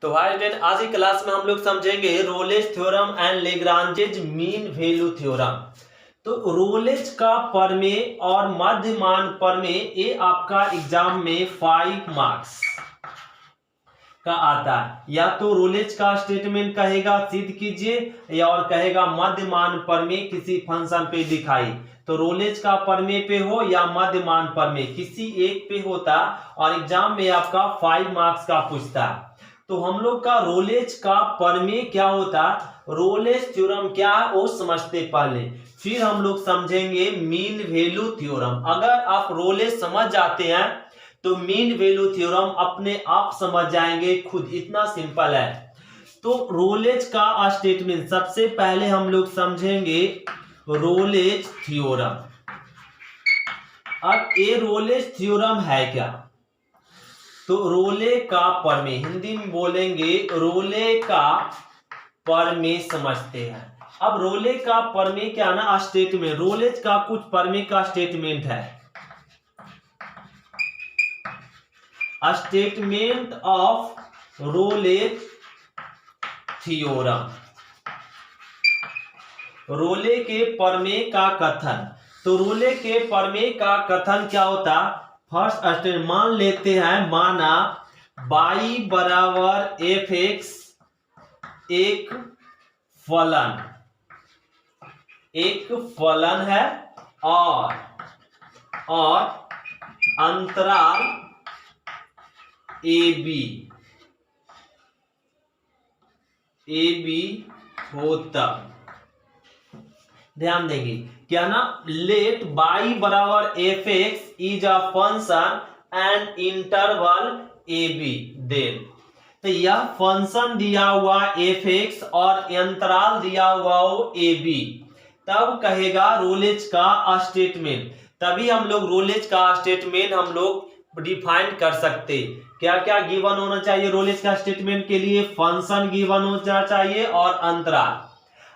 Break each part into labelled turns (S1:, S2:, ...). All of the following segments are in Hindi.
S1: तो हाय स्टूडेंट, आज की क्लास में हम लोग समझेंगे Rolle's theorem and Lagrange's mean value theorem. तो रोलेज का प्रमेय और मध्यमान प्रमेय ये आपका एग्जाम में 5 मार्क्स का आता है। या तो रोलेज का स्टेटमेंट कहेगा सिद्ध कीजिए, या और कहेगा मध्यमान प्रमेय किसी फंक्शन पे दिखाई। तो रोलेज का प्रमेय पे हो या मध्यमान प्रमेय किसी एक पे होता और एग्जाम में आपका 5 मार्क्स का पूछता। तो हम लोग का रोलेज का प्रमेय क्या होता, रोलेज थ्योरम क्या है वो समझते पहले, फिर हम लोग समझेंगे मीन वैल्यू थ्योरम। अगर आप रोलेज समझ जाते हैं तो मीन वैल्यू थ्योरम अपने आप समझ जाएंगे खुद, इतना सिंपल है। तो रोलेज का स्टेटमेंट सबसे पहले हम लोग समझेंगे रोलेज थ्योरम। अब ये रोलेज थ्योरम है क्या? तो रोले का प्रमेय, हिंदी में बोलेंगे रोले का प्रमेय समझते हैं। अब रोले का प्रमेय क्या ना, स्टेटमेंट, रोलेज का कुछ प्रमेय का स्टेटमेंट है। स्टेटमेंट ऑफ रोलेज थ्योरम, रोले के प्रमेय का कथन। तो रोले के प्रमेय का कथन क्या होता? फर्स्ट स्टेटमेंट मान लेते हैं, माना y बराबर एफ एक्स एक फलन है और अंतराल ए बी होता। ध्यान देंगे क्या ना, लेट y बराबर f x is a function and interval A B. Then तो यह फंक्शन दिया हुआ एफ एक्स और अंतराल दिया हुआ हो ए बी, तब कहेगा रोलेज का स्टेटमेंट। तभी हम लोग रोलेज का स्टेटमेंट हम लोग डिफाइन कर सकते। क्या क्या गिवन होना चाहिए रोलेज का स्टेटमेंट के लिए? फंक्शन गिवन होना चाहिए और अंतराल।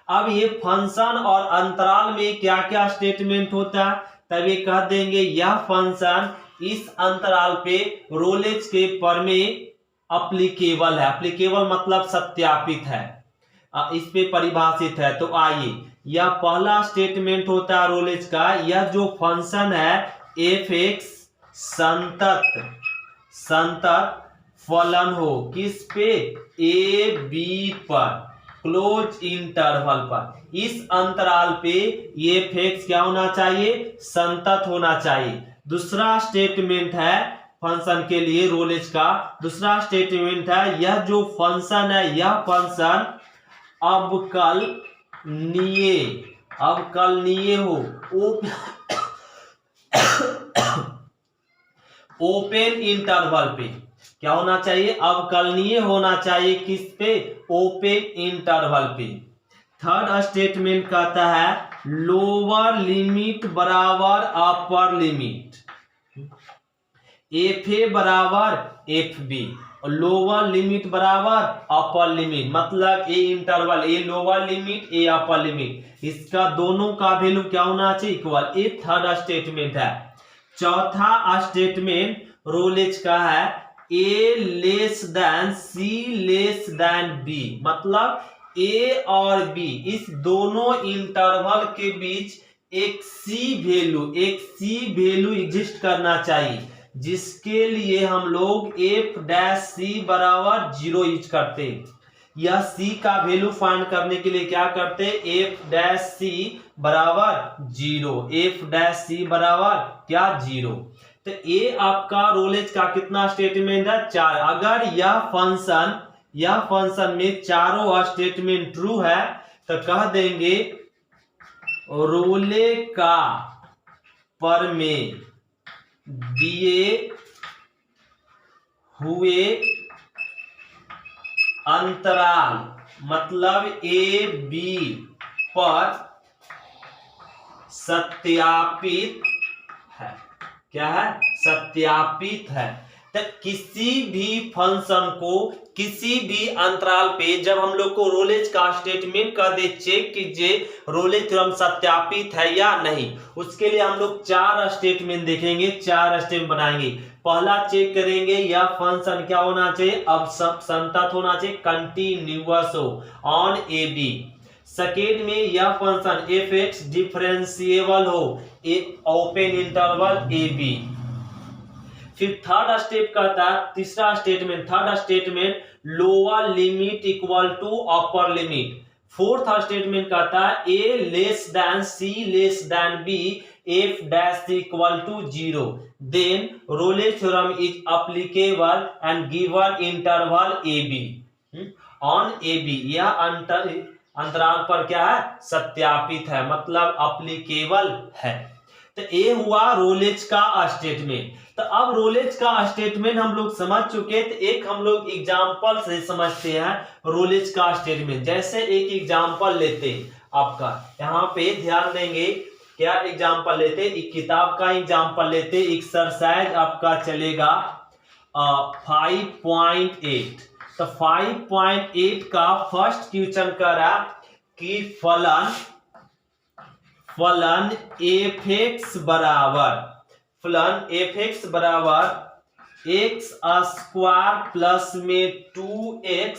S1: अब ये फंक्शन और अंतराल में क्या क्या स्टेटमेंट होता है, तब ये कह देंगे यह फंक्शन इस अंतराल पे रोलेज के प्रमेय अप्लीकेबल है। अप्लीकेबल मतलब सत्यापित है, इस पे परिभाषित है। तो आइए, यह पहला स्टेटमेंट होता है रोलेज का, यह जो फंक्शन है एफ एक्स संतत फलन हो किस पे? ए बी पर, क्लोज इंटरवल पर। इस अंतराल पे ये एफ एक्स क्या होना चाहिए? संतत होना चाहिए। दूसरा स्टेटमेंट है फंक्शन के लिए रोलेज का, दूसरा स्टेटमेंट है यह जो फंक्शन है यह फंक्शन अवकलनीय हो ओपन इंटरवल पे। क्या होना चाहिए? अवकलनीय होना चाहिए किस पे? ओपन इंटरवल पे। थर्ड स्टेटमेंट कहता है लोअर लिमिट बराबर अपर लिमिट, एफ ए बराबर एफ बी, लोअर लिमिट बराबर अपर लिमिट, मतलब a interval, a lower limit a upper limit, इसका दोनों का वैल्यू क्या होना चाहिए? इक्वल। ये थर्ड स्टेटमेंट है। चौथा स्टेटमेंट रोलेज का है a less than c less than B, मतलब ए और बी इस दोनों इंटरवल के बीच एक सी वैल्यू एग्जिस्ट करना चाहिए, जिसके लिए हम लोग एफ डैश सी बराबर 0 यूज करते। यह सी का वैल्यू फाइंड करने के लिए क्या करते? एफ डैश सी बराबर 0, एफ डैश सी बराबर क्या? 0। तो ये आपका रोलेज का कितना स्टेटमेंट है? 4। अगर यह फंक्शन में चारों स्टेटमेंट ट्रू है तो कह देंगे रोले का प्रमेय दिए हुए अंतराल मतलब ए बी पर सत्यापित है। क्या है? सत्यापित है। तो किसी भी फंक्शन को किसी भी अंतराल पे जब हम लोग को रोलेज का स्टेटमेंट कर दे, चेक कीजिए रोलेज थ्योरम सत्यापित है या नहीं, उसके लिए हम लोग 4 स्टेटमेंट देखेंगे, 4 स्टेटमेंट बनाएंगे। पहला चेक करेंगे यह फंक्शन क्या होना चाहिए, अब संतत होना चाहिए, कंटिन्यूअस हो ऑन ए बी। सेकेंड में यह फंक्शन एफ एक्स डिफरेंशिएबल हो ओपन इंटरवल ए बी। फिर थर्ड स्टेप कहता है, तीसरा statement, third statement lower limit equal to upper limit. Fourth statement कहता है a less than c less than b f dash equal to 0 then Rolle's theorem is applicable and given interval A b on a b. यह अंतराल पर क्या है, सत्यापित है, मतलब अप्लीकेबल है। तो ये हुआ रोलेज का स्टेटमेंट। तो अब रोलेज का स्टेटमेंट हम लोग समझ चुके, तो एक हम लोग एग्जांपल से समझते हैं रोलेज का स्टेटमेंट। जैसे एक एग्जांपल लेते हैं, आपका यहाँ पे ध्यान देंगे, क्या एग्जांपल लेते, एक किताब का एग्जांपल लेते, एक्सरसाइज आपका चलेगा 5.8। तो 5.8 का फर्स्ट क्वेश्चन कर रहा कि फलन एफ एक्स बराबर एक्स स्क्वायर प्लस में 2x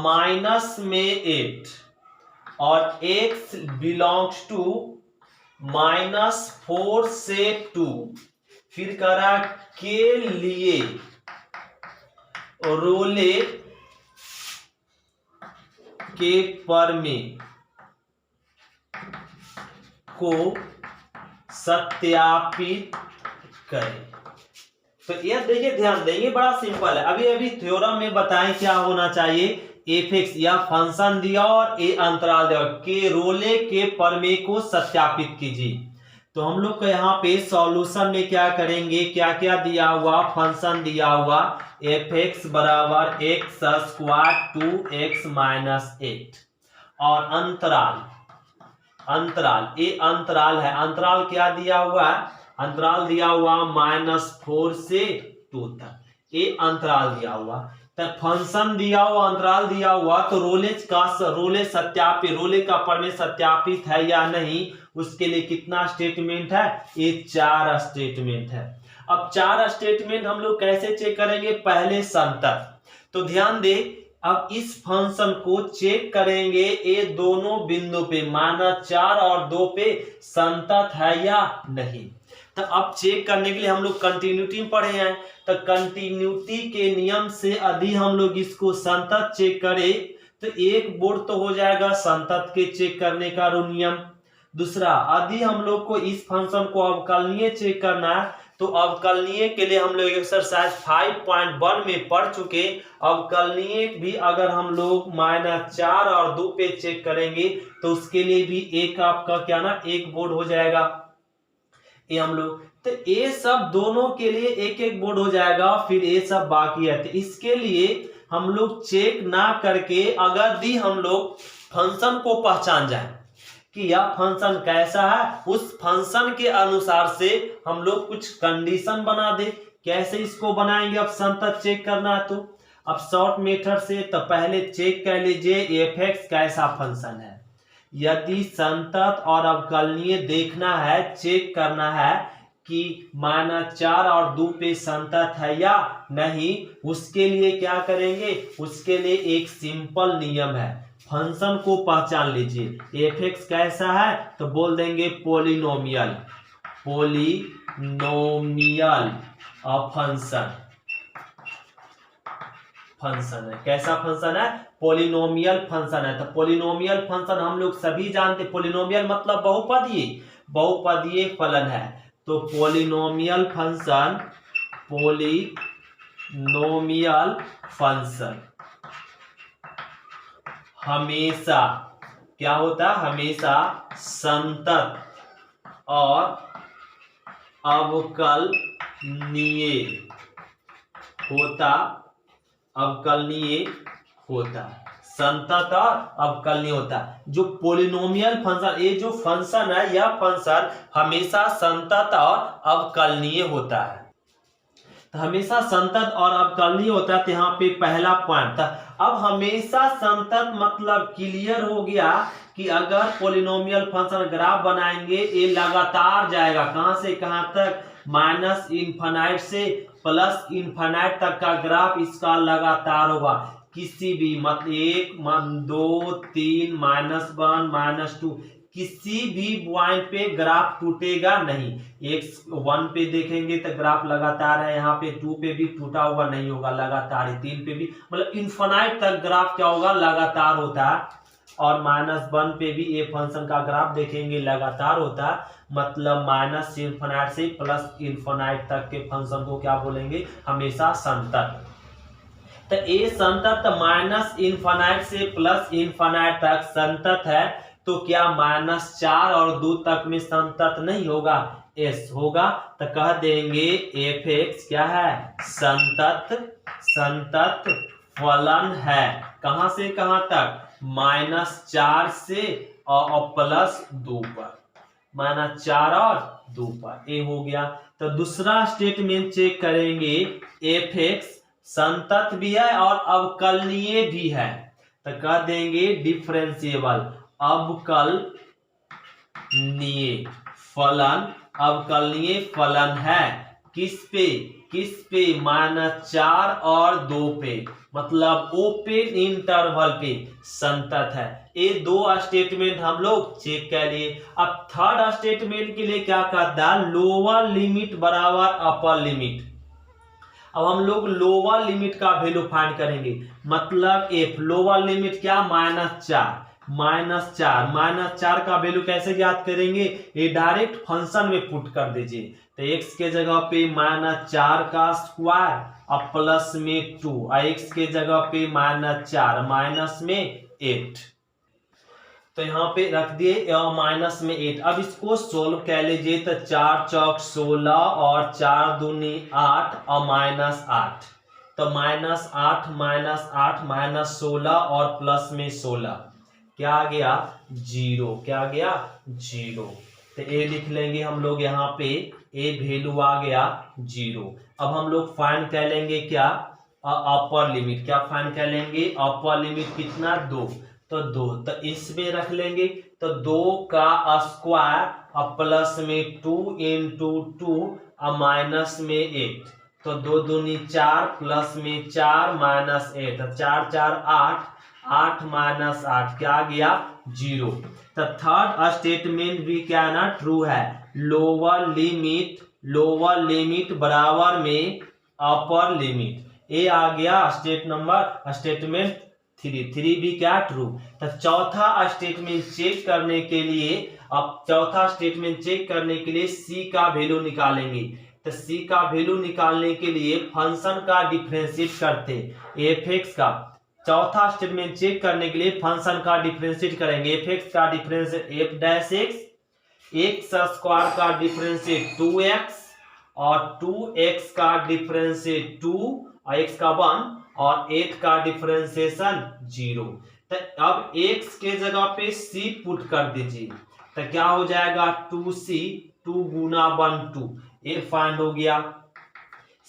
S1: माइनस में 8 और x बिलोंग्स टू -4 से 2। फिर करा के लिए रोले के प्रमेय को सत्यापित करें। तो यह देखिए, ध्यान देंगे, बड़ा सिंपल है। अभी थ्योरम में बताएं क्या होना चाहिए, एफ एक्स या फंक्शन दिया और ए अंतराल दिया के रोले के प्रमेय को सत्यापित कीजिए। तो हम लोग को यहाँ पे सॉल्यूशन में क्या करेंगे, क्या क्या दिया हुआ, फंक्शन दिया हुआ एफ एक्स बराबर एक्स स्क्वायर 2x माइनस 8 और अंतराल ये अंतराल है, अंतराल क्या दिया हुआ है, अंतराल दिया हुआ -4 से 2 तक, ये अंतराल दिया हुआ। तो फंक्शन दिया हुआ, अंतराल दिया हुआ, तो रोले सत्यापित, रोले का प्रमेय सत्यापित है या नहीं, उसके लिए कितना स्टेटमेंट है, ये 4 स्टेटमेंट है। अब 4 स्टेटमेंट हम लोग कैसे चेक करेंगे, पहले संतत। तो ध्यान दे, अब इस फंक्शन को चेक करेंगे ये दोनों बिंदु पे, माना 4 और 2 पे संतत है या नहीं। तो अब चेक करने के लिए हम लोग कंटिन्यूटी में पढ़े हैं, तो कंटिन्यूटी के नियम से यदि हम लोग इसको संतत चेक करें तो एक बोर्ड तो हो जाएगा संतत के चेक करने का नियम। दूसरा, यदि हम लोग को इस फंक्शन को अवकलनीय चेक करना है तो अवकलनीय के लिए हम लोग एक्सरसाइज 5.1 में पढ़ चुके। अवकलनीय भी अगर हम लोग -4 और 2 पे चेक करेंगे तो उसके लिए भी एक आपका क्या ना, एक बोर्ड हो जाएगा। ये हम लोग, तो ये सब दोनों के लिए एक एक बोर्ड हो जाएगा, फिर ये सब बाकी है। तो इसके लिए हम लोग चेक ना करके अगर दी हम लोग फंक्शन को पहचान जाए कि यह फंक्शन कैसा है, उस फंक्शन के अनुसार से हम लोग कुछ कंडीशन बना दे। कैसे इसको बनाएंगे, अब संतत चेक करना है तो अब शॉर्ट मेथड से, तो पहले चेक कर लीजिए एफ एक्स कैसा फंक्शन है। यदि संतत और अवकलनीय देखना है, चेक करना है कि -4 और 2 पे संतत है या नहीं, उसके लिए क्या करेंगे, उसके लिए एक सिंपल नियम है, फंक्शन को पहचान लीजिए। एफ एक्स कैसा है तो बोल देंगे पोलिनोमियल फंक्शन है। कैसा फंक्शन है, पोलिनोमियल फंक्शन है। तो पोलिनोमियल फंक्शन हम लोग सभी जानते, पोलिनोमियल मतलब बहुपदीय फलन है। तो पोलिनोमियल फंक्शन हमेशा क्या होता है, हमेशा संतत और अवकलनीय होता, संतत और अवकलनीय होता। जो पोलिनोमियल फंक्शन, ये जो फंक्शन है, यह फंक्शन हमेशा संतत और अवकलनीय होता है। तो हमेशा संतत और अवकलनीय होता है। तो यहाँ पे पहला पॉइंट था। अब हमेशा संतत मतलब क्लियर हो गया कि अगर पोलिनोमियल फंक्शन ग्राफ बनाएंगे, ये लगातार जाएगा, कहां से कहां तक, माइनस इन्फिनाइट से प्लस इन्फिनाइट तक का ग्राफ इसका लगातार होगा। किसी भी मतलब 1 2 3 -1 -2 किसी भी पॉइंट पे ग्राफ टूटेगा नहीं। x1 पे देखेंगे तो ग्राफ लगातार है, यहाँ पे 2 पे भी टूटा हुआ नहीं होगा, लगातार है। 3 पे भी मतलब इन्फिनाइट तक ग्राफ क्या होगा, लगातार होता है। और -1 पे भी ये फंक्शन का ग्राफ देखेंगे लगातार होता है, मतलब माइनस इन्फिनाइट से प्लस इन्फिनाइट तक के फंक्शन को क्या बोलेंगे, हमेशा संतत। तो ये संतत माइनस इन्फिनाइट से प्लस इन्फिनाइट तक संतत है, तो क्या -4 और 2 तक में संतत नहीं होगा, एस होगा। तो कह देंगे f(x) क्या है, संतत फलन है। कहां से कहां तक, -4 से और +2 पर, -4 और 2 पर, ये हो गया। तो दूसरा स्टेटमेंट चेक करेंगे, f(x) संतत भी है और अवकलनीय भी है। तो कह देंगे डिफरेंशिएबल, अवकलनीय फलन है। किस पे -4 और 2 पे, मतलब ओपन इंटरवल पे संतत है। ये 2 स्टेटमेंट हम लोग चेक कर लिए। अब थर्ड स्टेटमेंट के लिए क्या कहता है, लोअर लिमिट बराबर अपर लिमिट। अब हम लोग लोअर लिमिट का वैल्यू फाइंड करेंगे, मतलब f लोअर लिमिट क्या, -4 का वैल्यू कैसे ज्ञात करेंगे, ये डायरेक्ट फंक्शन में पुट कर दीजिए। तो x के जगह पे -4 का स्क्वायर और प्लस में 2, और x के जगह पे -4 माइनस में 8, तो यहाँ पे रख दिए माइनस में 8। अब इसको सोल्व कर लीजिए, तो 4 चौक 16 और 4 दूनी 8 और -8, तो -8 -16 और प्लस में 16, क्या आ गया 0, क्या आ गया 0। तो ये लिख लेंगे हम लोग, यहाँ पे ए वैल्यू आ गया 0। अब हम लोग फाइंड कर लेंगे क्या, अपर लिमिट। क्या फाइंड कर लेंगे, अपर लिमिट कितना, 2, तो 2, तो इसमें रख लेंगे, तो 2 का स्क्वायर और प्लस में 2 × 2 और माइनस में 8, तो 2 दूनी 4 प्लस में 4 -8, 4 4 8, 8 -8, क्या आ गया 0। तो थर्ड स्टेटमेंट भी क्या है ना, ट्रू है। लोअर लिमिट बराबर में अपर लिमिट, ये आ गया स्टेटमेंट 3 भी क्या, ट्रू। तो चौथा स्टेटमेंट चेक करने के लिए, अब चौथा स्टेटमेंट चेक करने के लिए सी का वैल्यू निकालेंगे। तो सी का वैल्यू निकालने के लिए फंक्शन का डिफरेंशिएट करते, f(x) का। चौथा स्टेटमेंट चेक करने के लिए फंक्शन का डिफरेंशिएट करेंगे। f(x) का डिफरेंशिएट f'(x), x स्क्वायर का डिफरेंशिएट 2x, और 2x का डिफरेंशिएट 2 और x का 1, और 8 का डिफरेंशिएशन 0। तो अब x के जगह पे c पुट कर दीजिए, तो क्या हो जाएगा 2c, 2 गुना 1 2, ये फाइंड हो गया।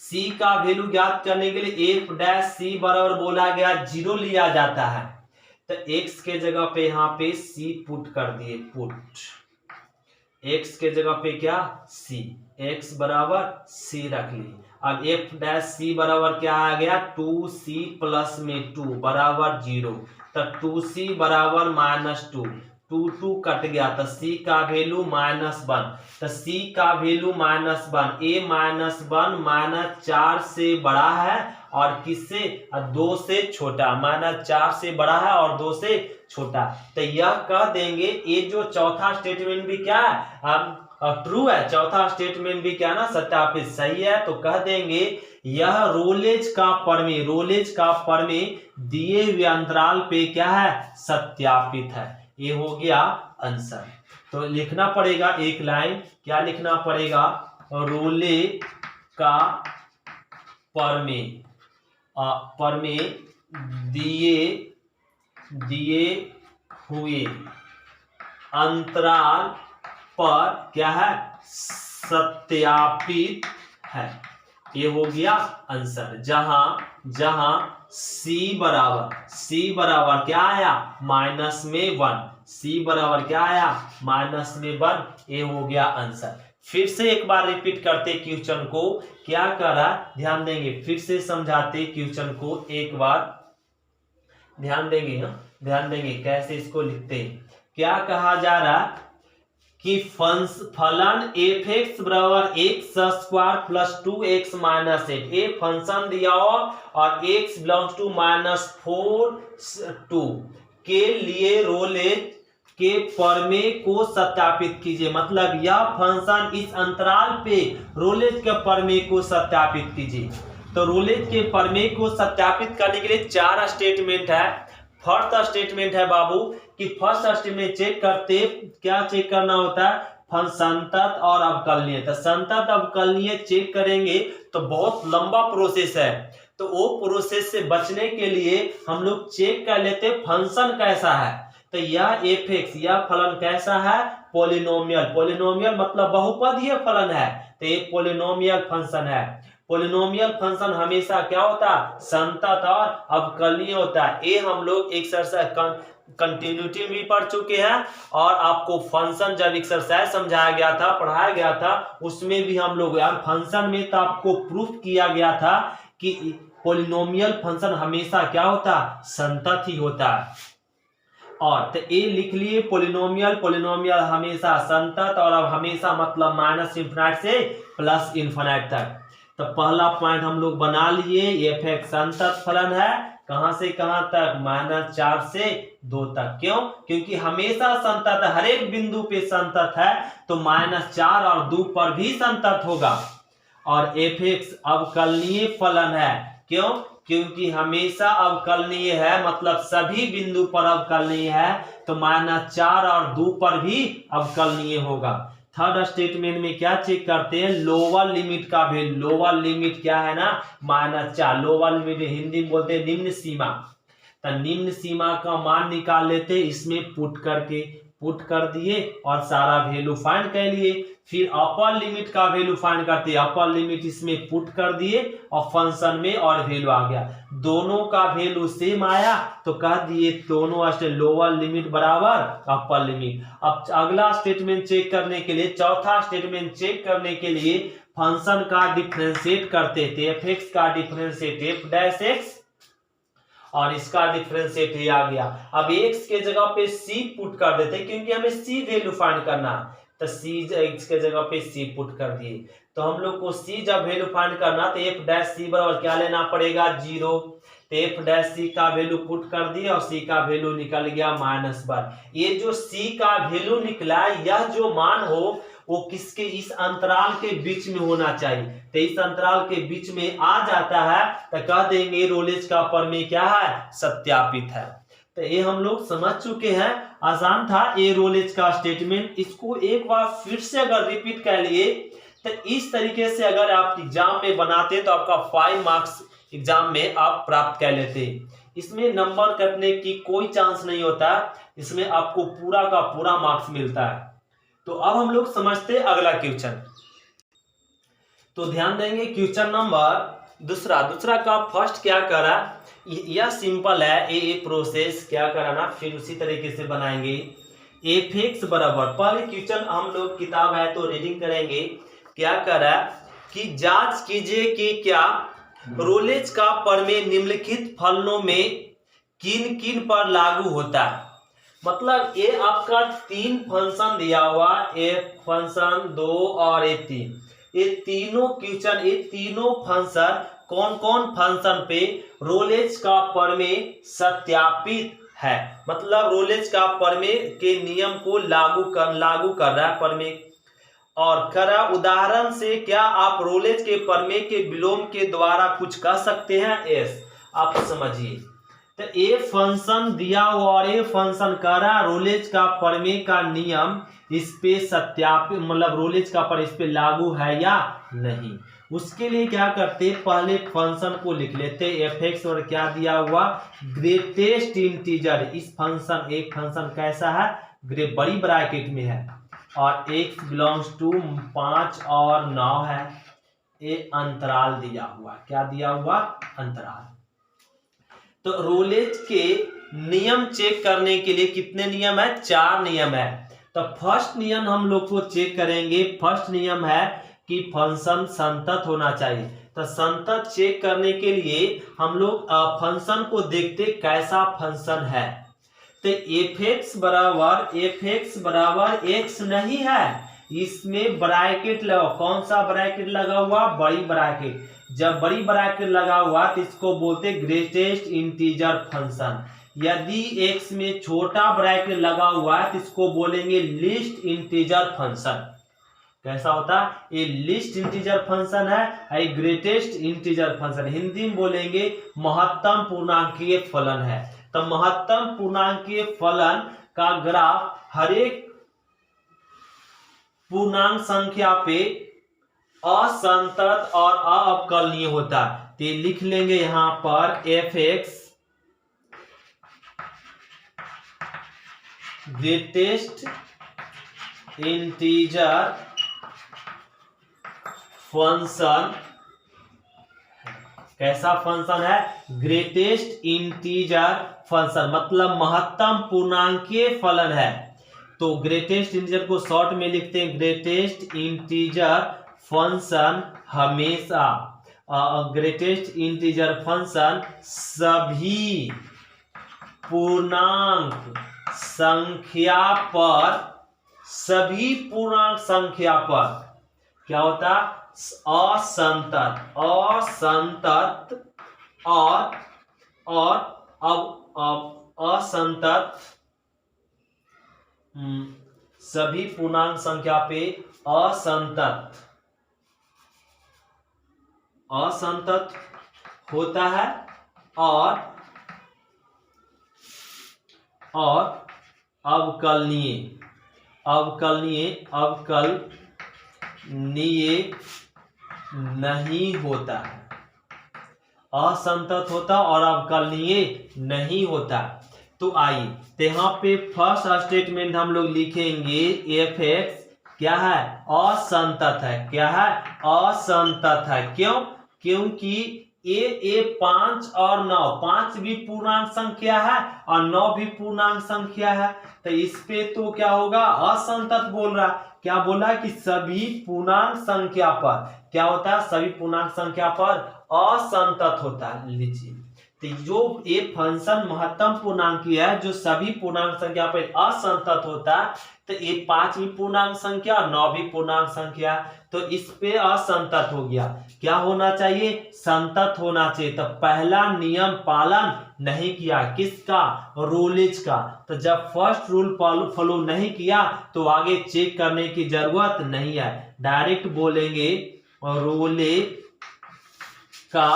S1: c का वैल्यू ज्ञात करने के लिए f' बराबर बोला गया 0 लिया जाता है। तो x के जगह पे यहाँ पे c पुट कर दिए, x के जगह पे क्या, c, x बराबर c रख लिए। अब f' बराबर क्या आ गया, 2c प्लस में 2 बराबर 0, तो 2c बराबर -2, 2 कट गया, तो c का वैल्यू -1, तो c का वैल्यू -1, a -1 -4 से बड़ा है और किससे, 2 से छोटा, -4 से बड़ा है और 2 से छोटा। तो यह कह देंगे, ये जो चौथा स्टेटमेंट भी क्या है, ट्रू है। चौथा स्टेटमेंट भी क्या ना, सत्यापित सही है। तो कह देंगे यह रोलेज का प्रमेय दिए हुए अंतराल पे क्या है, सत्यापित है। ये हो गया आंसर। तो लिखना पड़ेगा एक लाइन, क्या लिखना पड़ेगा, रोले का प्रमेय दिए हुए अंतराल पर क्या है, सत्यापित है। ये हो गया आंसर। जहां c बराबर क्या आया, -1, c बराबर क्या आया, -1, ये हो गया आंसर। फिर से एक बार रिपीट करते क्वेश्चन को, क्या करा ध्यान देंगे, फिर से समझाते क्वेश्चन को एक बार, ध्यान देंगे। ध्यान देंगे कैसे इसको लिखते हैं। क्या कहा जा रहा कि फलन एफ एक्स बराबर x square plus 2x minus 8, ये फंक्शन दिया हो और x बिलोंग्स टू -4 2 के लिए रोलेज के प्रमेय को सत्यापित कीजिए। मतलब यह फंक्शन इस अंतराल पे रोलेज के प्रमेय को सत्यापित कीजिए। तो रोलेज के प्रमेय को सत्यापित करने के लिए 4 स्टेटमेंट है। फर्स्ट स्टेटमेंट है बाबू कि फर्स्ट स्टेटमेंट चेक करते, क्या चेक करना होता है, संतत और अवकलनीय। तो संतत अवकलनीय चेक करेंगे तो बहुत लंबा प्रोसेस है, तो वो प्रोसेस से बचने के लिए हम लोग चेक कर लेते फंक्शन कैसा है। तो यह एफ एक्स, यह फलन कैसा है, पोलिनोमियल। पोलिनोमियल मतलब बहुपदीय फलन है, तो ये पोलिनोमियल फंक्शन है। पोलिनोमियल फंक्शन हमेशा क्या होता है, संतत और अवकलनीय होता है। ये हम लोग एक्सरसाइज कंटिन्यूटी भी पढ़ चुके हैं, और आपको फंक्शन जब एक्सरसाइज समझाया गया था, पढ़ाया गया था, उसमें भी हम लोग यार फंक्शन में तो आपको प्रूफ किया गया था कि पोलिनोमियल फंक्शन हमेशा क्या होता है, संतत ही होता है। और तो ये लिख लिए पोलिनोमियल, पोलिनोमियल हमेशा संतत, और अब हमेशा मतलब माइनस इन्फिनिट से प्लस इन्फिनिट तक। तो पहला पॉइंट हम लोग बना लिए, एफ एक्स संतत फलन है, कहां से कहां तक, -4 से 2 तक। क्यों, क्योंकि हमेशा संतत, हर एक बिंदु पे संतत है, तो -4 और 2 पर भी संतत होगा। और एफ एक्स अवकलनीय फलन है, क्यों, क्योंकि हमेशा अवकलनीय है, मतलब सभी बिंदु पर अवकलनीय है, तो -4 और 2 पर भी अवकलनीय होगा। थर्ड स्टेटमेंट में क्या चेक करते हैं, लोअर लिमिट का वैल्यू। लोअर लिमिट क्या है ना, -4। लोअर लिमिट हिंदी में बोलते हैं निम्न सीमा। तो निम्न सीमा का मान निकाल लेते, इसमें पुट कर दिए और सारा वैल्यू फाइंड कर लिए। फिर अपर लिमिट का वैल्यू फाइंड करते, अपर लिमिट इसमें पुट कर दिए और फंक्शन में और वैल्यू आ गया, दोनों का वैल्यू सेम आया, तो कह दिए दोनों लोअर लिमिट बराबर अपर लिमिट। अब अगला स्टेटमेंट चेक करने के लिए, चौथा स्टेटमेंट चेक करने के लिए फंक्शन का डिफरेंशिएट करते थे। एफ एक्स का डिफरेंशिएट एफ डैश एक्स, और इसका डिफरेंशिएट ही आ गया। अब x के जगह पे c पुट कर देते, क्योंकि हमें c वैल्यू फाइंड करना, तो c x के जगह पे c पुट कर दिए। तो हम लोग को c जब वैल्यू फाइंड करना, तो f डैश c बराबर क्या लेना पड़ेगा, 0। तो f डैश c का वैल्यू पुट कर दिया और c का वैल्यू निकल गया -1। ये जो c का वैल्यू निकला, यह जो मान हो वो किसके, इस अंतराल के बीच में होना चाहिए। तो इस अंतराल के बीच में आ जाता है, तो कह देंगे रोलेज का प्रमेय क्या है, सत्यापित है। तो ये हम लोग समझ चुके हैं, आसान था ये रोलेज का स्टेटमेंट। इसको एक बार फिर से अगर रिपीट कर लिए, तो इस तरीके से अगर आप एग्जाम में बनाते तो आपका 5 मार्क्स एग्जाम में आप प्राप्त कर लेते। इसमें नंबर कटने की कोई चांस नहीं होता, इसमें आपको पूरा का पूरा मार्क्स मिलता है। तो अब हम लोग समझते हैं अगला क्वेश्चन। तो ध्यान देंगे क्वेश्चन नंबर दूसरा का फर्स्ट क्या करा, यह सिंपल है, ये प्रोसेस क्या कराना, फिर उसी तरीके से बनाएंगे। एफ एक्स बराबर, पहले क्वेश्चन हम लोग किताब है तो रीडिंग करेंगे। क्या करा कि जांच कीजिए कि क्या रोलेज का प्रमेय निम्नलिखित फलनों में किन किन पर लागू होता है। मतलब ये आपका 3 फंक्शन दिया हुआ, एक फंक्शन 2 और एक 3, ये तीनों क्वेश्चन, ये तीनों फंक्शन कौन कौन फंक्शन पे रोलेज का प्रमेय सत्यापित है, मतलब रोलेज का प्रमेय के नियम को लागू कर रहा है प्रमेय। और करा उदाहरण से क्या आप रोलेज के प्रमेय के विलोम के द्वारा कुछ कह सकते हैं, यस आप समझिए। तो ये फंक्शन दिया हुआ और ये फंक्शन करा रोलेज का प्रमेय का नियम इस पे सत्यापित, मतलब रोलेज का प्रमेय इस पे लागू है या नहीं। उसके लिए क्या करते, पहले फंक्शन को लिख लेते, एफ एक्स और क्या दिया हुआ, ग्रेटेस्ट इंटीजर। इस फंक्शन, एक फंक्शन कैसा है, बड़ी ब्रैकेट में है, और x बिलोंग्स टू 5 और 9 है, ये अंतराल दिया हुआ, क्या दिया हुआ, अंतराल। तो रोलेज के नियम चेक करने के लिए कितने नियम है, 4 नियम है। तो फर्स्ट नियम हम लोग को चेक करेंगे। फर्स्ट नियम है कि फंक्शन संतत होना चाहिए। तो संतत चेक करने के लिए हम लोग फंक्शन को देखते कैसा फंक्शन है। तो एफ एक्स बराबर एक्स नहीं है, इसमें ब्रैकेट लगा। कौन सा ब्रैकेट लगा हुआ? बड़ी ब्रैकेट। जब बड़ी ब्रैकेट लगा हुआ तो इसको बोलते ग्रेटेस्ट इंटीजर फंक्शन। यदि x में छोटा ब्रैकेट लगा हुआ है तो इसको बोलेंगे लीस्ट इंटीजर फंक्शन। कैसा होता है? ये लीस्ट इंटीजर फंक्शन है, ये ग्रेटेस्ट इंटीजर फंक्शन। हिंदी में बोलेंगे महत्तम पूर्णांकीय फलन है। तो महत्तम पूर्णांकीय फलन का ग्राफ हर एक पूर्णांक संख्या पे असंतत और अवकलनीय होता है। तो लिख लेंगे यहां पर F x greatest integer function. कैसा फंक्शन है? ग्रेटेस्ट इंटीजर फंक्शन, मतलब महत्तम पूर्णांकीय फलन है। तो ग्रेटेस्ट इंटीजर को शॉर्ट में लिखते हैं ग्रेटेस्ट इंटीजर फंक्शन। हमेशा ग्रेटेस्ट इंटीजर फंक्शन सभी पूर्णांक संख्या पर, सभी पूर्णांक संख्या पर क्या होता? असंतत और अब असंतत, सभी पूर्णांक संख्या पे असंतत होता है और अवकलनीय नहीं होता है। असंतत होता और अवकलनीय नहीं होता। तो आइए, तो यहाँ पे फर्स्ट स्टेटमेंट हम लोग लिखेंगे एफ एक्स क्या है? असंतत है। क्या है? असंतत है। क्यों? क्योंकि ए 5 और 9, 5 भी पूर्णांक संख्या है और 9 भी पूर्णांक संख्या है। तो इस पे तो क्या होगा? असंतत बोल रहा। क्या बोला? कि सभी पूर्णांक संख्या पर क्या होता है? सभी पूर्णांक संख्या पर असंतत होता है। लीजिए, तो जो ये फंक्शन महत्तम पूर्णांकीय है, जो सभी पूर्णांक संख्या पर असंतत होता है, तो ये 5 भी पूर्णांक संख्या और 9 भी पूर्णांक संख्या, तो इस पे असंतत हो गया। क्या होना चाहिए? संतत होना चाहिए। तो पहला नियम पालन नहीं किया, किसका? रोलेज का। तो जब फर्स्ट रूल फॉलो नहीं किया तो आगे चेक करने की जरूरत नहीं है, डायरेक्ट बोलेंगे रोलेज का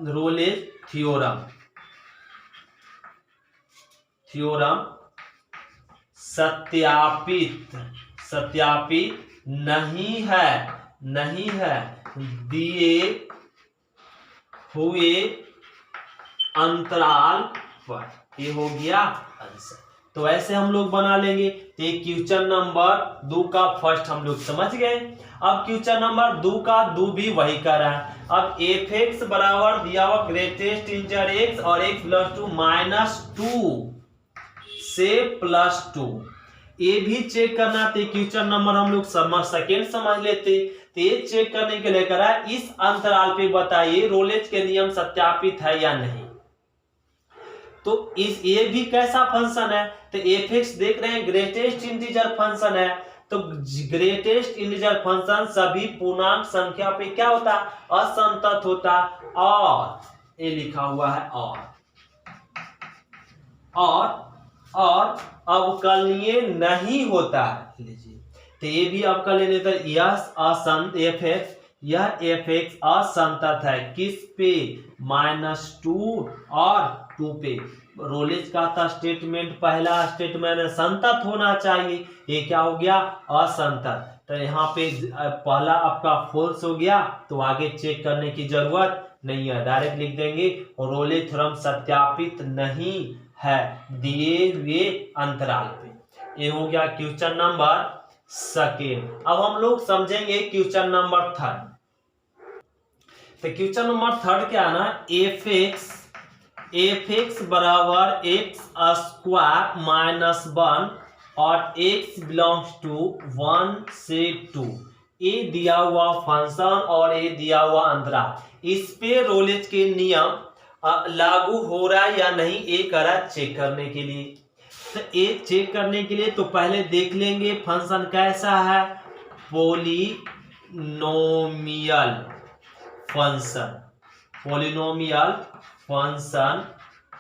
S1: रोलेज थ्योरम सत्यापित नहीं है दिए हुए अंतराल पर। ये हो गया आंसर। तो ऐसे हम लोग बना लेंगे। तो क्वेश्चन नंबर 2 का फर्स्ट हम लोग समझ गए। अब क्वेश्चन नंबर 2 का 2 भी वही कर रहा है। अब एफ एक्स बराबर दिया हुआ ग्रेटेस्ट इंटीजर एक्स और एक्स प्लस 2 -2 से +2, ये भी चेक करना। तो क्वेश्चन नंबर हम लोग सेकेंड समझ लेते। तो ये चेक करने के लिए करा, इस अंतराल पे बताइए रोलेज के नियम सत्यापित है या नहीं। तो इस ये भी कैसा फंक्शन है? तो एफ एक्स देख रहे हैं ग्रेटेस्ट इंटीजर फंक्शन है। तो ग्रेटेस्ट इंटीजर फंक्शन सभी पूर्णांक संख्या पे क्या होता? असंतत होता। और ये लिखा हुआ है और अवकलनीय नहीं होता है। लीजिए, तो ये भी अवकलनीय होता है। यह एफ एक्स असंतत है। किस पे? -2 और 2 पे। रोलेज का था स्टेटमेंट, पहला स्टेटमेंट संतत होना चाहिए, ये क्या हो गया? असंतत। तो यहाँ पे पहला आपका फॉल्स हो गया, तो आगे चेक करने की जरूरत नहीं है, डायरेक्ट लिख देंगे रोलेज थ्योरम सत्यापित नहीं है दिए हुए अंतराल पे। ये हो गया क्वेश्चन नंबर सेकेंड। अब हम लोग समझेंगे क्वेश्चन नंबर थर्ड। तो क्वेश्चन नंबर थर्ड क्या है ना? एफ एक्स बराबर x² -1 और x बिलोंग्स टू 1 से 2, ये दिया हुआ फंक्शन और ये दिया हुआ अंतराल, इस पे रोलेज के नियम लागू हो रहा है या नहीं, ये करा चेक करने के लिए। तो ये चेक करने के लिए तो पहले देख लेंगे फंक्शन कैसा है, पॉलिनोमियल फंक्शन, पॉलिनोमियल फंक्शन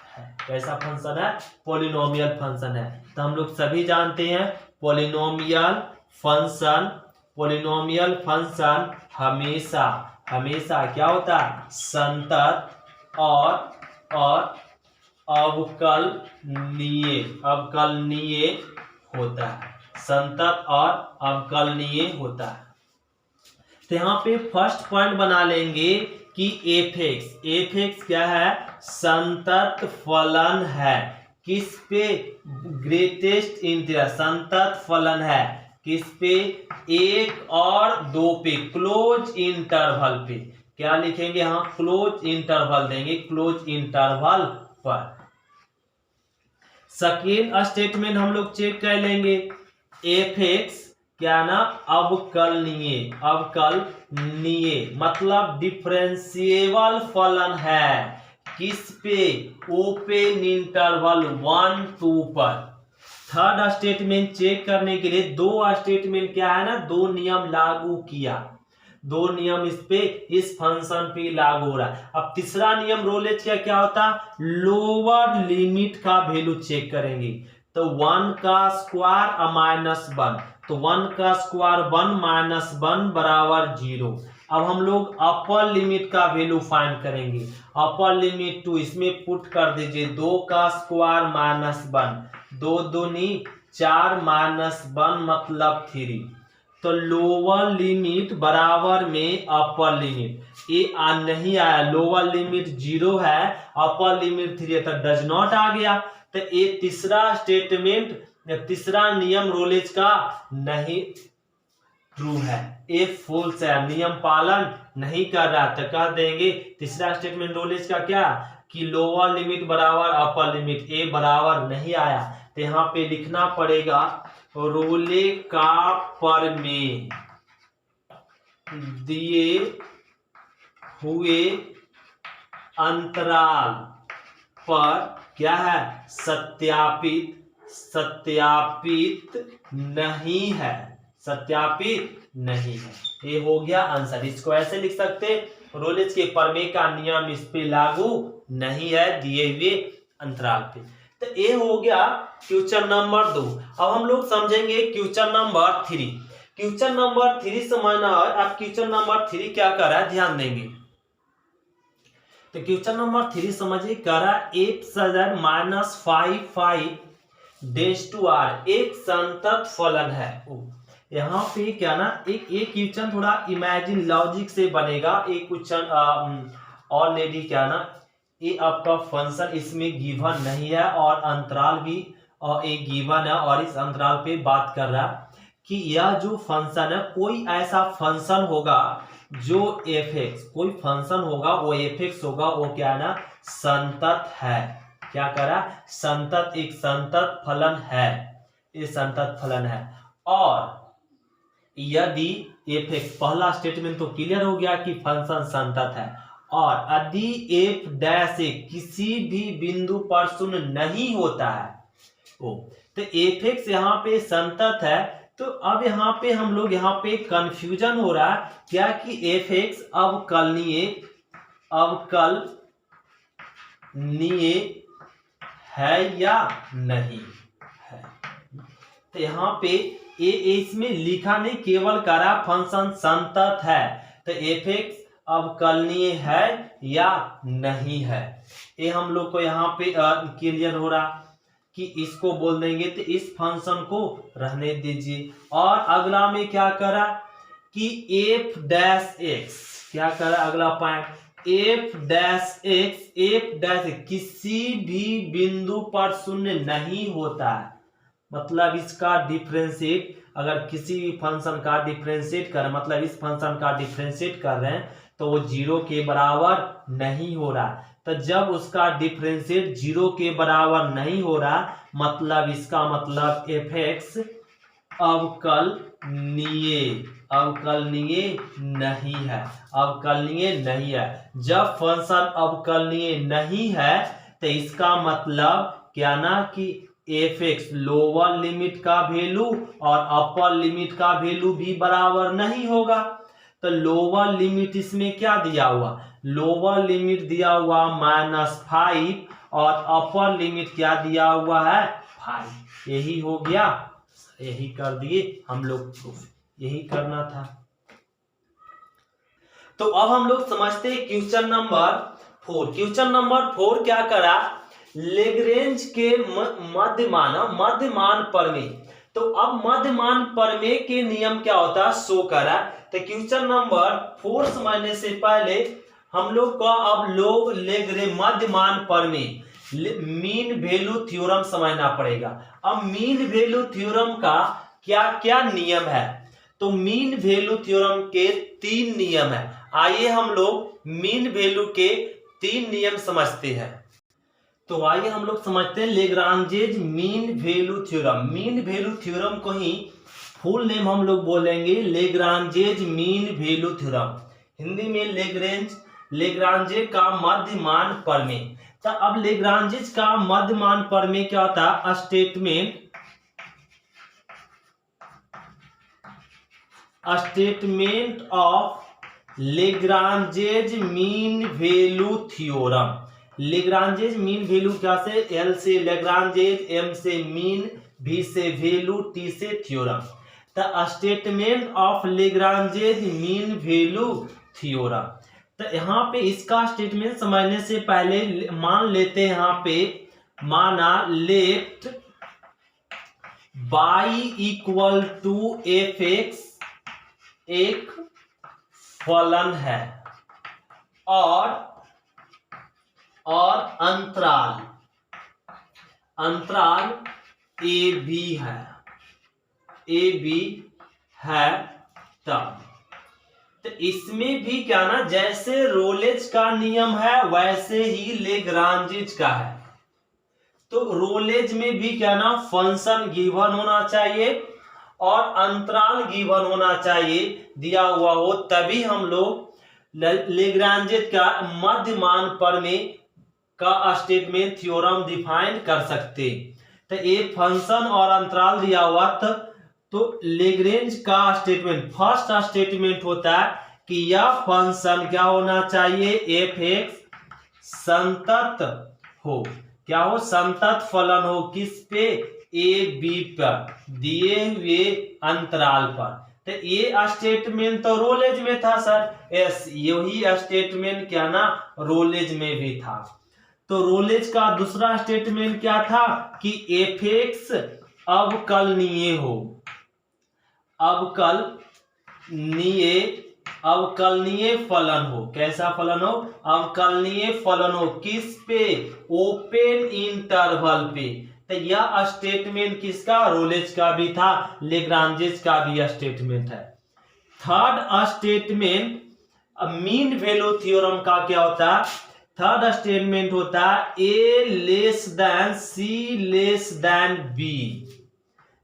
S1: है। कैसा फंक्शन है, पॉलिनोमियल फंक्शन है। तो हम लोग सभी जानते हैं पॉलिनोमियल फंक्शन, पॉलिनोमियल फंक्शन हमेशा हमेशा क्या होता है, संतत और अवकलनीय होता है, संतत और अवकलनीय होता है। तो यहाँ पे फर्स्ट पॉइंट बना लेंगे कि एफ एक्स क्या है, संतत फलन है। किस पे, ग्रेटेस्ट इंटीजर, संतत फलन है किस पे, 1 और 2 पे, क्लोज इंटरवल पे। क्या लिखेंगे, हाँ क्लोज इंटरवल देंगे, क्लोज इंटरवल पर। सेकेंड स्टेटमेंट हम लोग चेक कर लेंगे, एफ एक्स क्या ना, अवकलनीय मतलब डिफरेंशिएबल फलन है। किस पे, ओपन इंटरवल 1 2 पर। थर्ड स्टेटमेंट चेक करने के लिए दो स्टेटमेंट क्या है ना, दो नियम लागू किया, दो नियम इस पे, इस फंक्शन पे लागू हो रहा है। अब तीसरा नियम रोलेज का क्या होता, लोअर लिमिट का वैल्यू चेक करेंगे। तो 1 का स्क्वायर -1, तो 1 का स्क्वायर 1 -1 बराबर 0। अब हम लोग अपर लिमिट का वैल्यू फाइंड करेंगे, अपर लिमिट 2, इसमें पुट कर दीजिए 2 का स्क्वायर -1, 2 दूनी 4 -1 मतलब 3। तो लोअर लिमिट बराबर में अपर लिमिट, ये नहीं आया, लोअर लिमिट 0 है, अपर लिमिट 3 है, तो डज नॉट आ गया। तो ये तीसरा स्टेटमेंट, तीसरा नियम रोलेज का नहीं ट्रू है, ये फॉल्स है, नियम पालन नहीं कर रहा। तो कह देंगे तीसरा स्टेटमेंट रोलेज का क्या, कि लोअर लिमिट बराबर अपर लिमिट, ए बराबर नहीं आया। तो यहाँ पे लिखना पड़ेगा रोले का प्रमेय दिए हुए अंतराल पर क्या है, सत्यापित नहीं है, सत्यापित नहीं है। ये हो गया आंसर। इसको ऐसे लिख सकते, रोलेज के प्रमेय का नियम इस पे लागू नहीं है दिए हुए अंतराल पे। तो ये हो गया क्वेश्चन नंबर 2। अब हम लोग समझेंगे क्वेश्चन नंबर 3। क्वेश्चन नंबर 3 समझना है। अब क्वेश्चन नंबर 3 क्या कर रहा है, ध्यान देंगे। तो क्वेश्चन नंबर 3 समझिए, कर रहा है -5 (r) एक संतत फलन है। यहाँ पे क्या ना, एक क्वेश्चन थोड़ा इमेजिन लॉजिक से बनेगा। एक क्वेश्चन ऑलरेडी क्या ना, ये आपका फंक्शन इसमें गिवन नहीं है और अंतराल भी एक गिवन है, और इस अंतराल पे बात कर रहा है कि यह जो फंक्शन है, कोई ऐसा फंक्शन होगा जो एफ एक्स, कोई फंक्शन होगा वो एफ एक्स होगा, वो क्या है ना, संतत है। क्या करा, संतत, एक संतत फलन है, ये संतत फलन है। और यदि एफ एक्स, पहला स्टेटमेंट तो क्लियर हो गया कि फंक्शन संतत है, और यदि एफ डैश किसी भी बिंदु पर शून्य नहीं होता है, तो एफ एक्स यहाँ पे संतत है। तो अब यहाँ पे हम लोग, यहाँ पे कंफ्यूजन हो रहा है क्या, कि एफ एक्स अवकलनीय है या नहीं है। तो यहाँ पे इसमें लिखा नहीं, केवल करा फंक्शन संतत है। तो एफ एक्स अवकलनीय है या नहीं है, ये हम लोग को यहाँ पे क्लियर हो रहा कि इसको बोल देंगे तो इस फंक्शन को रहने दीजिए। और अगला में क्या करा कि एफ डैश एक्स, क्या करा अगला पॉइंट, एफ डैश एक्स किसी भी बिंदु पर शून्य नहीं होता है। मतलब इसका डिफरेंशिएट, अगर किसी भी फंक्शन का डिफरेंशिएट कर, मतलब इस फंक्शन का डिफरेंशिएट कर रहे हैं, तो वो 0 के बराबर नहीं हो रहा। तो जब उसका डिफरेंशिएट 0 के बराबर नहीं हो रहा, मतलब इसका मतलब fx अवकलनीय नहीं है, अवकलनीय नहीं है। जब फंक्शन अवकलनीय नहीं है तो इसका मतलब क्या ना कि fx लोअर लिमिट का वैल्यू और अपर लिमिट का वैल्यू भी बराबर नहीं होगा। तो लोअर लिमिट इसमें क्या दिया हुआ, लोअर लिमिट दिया हुआ -5 और अपर लिमिट क्या दिया हुआ है 5। यही हो गया, यही कर दिए हम लोग, यही करना था। तो अब हम लोग समझते हैं क्वेश्चन नंबर 4। क्वेश्चन नंबर 4 क्या करा, लेग्रेंज के मध्यमान प्रमेय। तो अब मध्यमान प्रमेय के नियम क्या होता है शो करा। तो क्वेश्चन नंबर 4 समझने से पहले हम लोग को अब लोग लेग्रेंज मध्यमान प्रमेय मीन वैल्यू थ्योरम समझना पड़ेगा। अब मीन वैल्यू थ्योरम का क्या क्या नियम है। तो मीन वैल्यू थ्योरम के 3 नियम है। आइए हम लोग मीन वैल्यू के 3 नियम समझते हैं। तो आइए हम लोग समझते हैं Lagrange's mean value theorem. Mean value theorem को ही फुल नेम हम लोग बोलेंगे Lagrange's mean value theorem. Hindi में लेग्रांजे का मध्यमान प्रमेय। तो अब लेग्रांजेज का मध्यमान प्रमेय क्या होता है, statement of Lagrange's mean value theorem. Lagrange's mean value क्या से, एल से लेग्रांजेज, एम से मीन, वी से वैल्यू, टी से थ्योरम। तो statement of Lagrange's mean value theorem. तो यहाँ पे इसका स्टेटमेंट समझने से पहले मान लेते हैं, यहाँ पे माना let y equal to fx एक फलन है और अंतराल ए बी है तब। तो इसमें भी क्या ना, जैसे रोलेज का नियम है वैसे ही लेग्रांजेज का है। तो रोलेज में भी क्या ना, फंक्शन गिवन होना चाहिए और अंतराल गिवन होना चाहिए, दिया हुआ हो, तभी हम लोग लेग्रांजेज का मध्यमान प्रमेय का स्टेटमेंट थ्योरम डिफाइन कर सकते। तो एक फंक्शन और अंतराल दिया हुआ तो लेग्रेंज का स्टेटमेंट, फर्स्ट स्टेटमेंट होता है कि यह फंक्शन क्या होना चाहिए, fx संतत हो। क्या हो, संतत फलन हो, किस पे, ए बी पर दिए हुए अंतराल पर। तो ये स्टेटमेंट तो रोलेज में था सर, यस यही स्टेटमेंट क्या ना रोलेज में भी था। तो रोलेज का दूसरा स्टेटमेंट क्या था कि fx अवकलनीय हो, अवकलनीय फलन हो। कैसा फलन हो, अवकलनीय फलन हो, किस पे, ओपन इंटरवल पे। तो यह स्टेटमेंट किसका, रोलेज का भी था, लेग्रांजेज का भी स्टेटमेंट है। Third statement mean value theorem का क्या होता है, थर्ड स्टेटमेंट होता है a less than c less than b,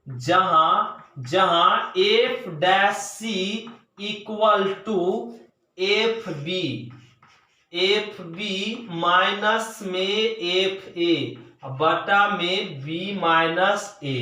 S1: जहां f dash c equal to f b minus में एफ ए बटा में बी माइनस ए।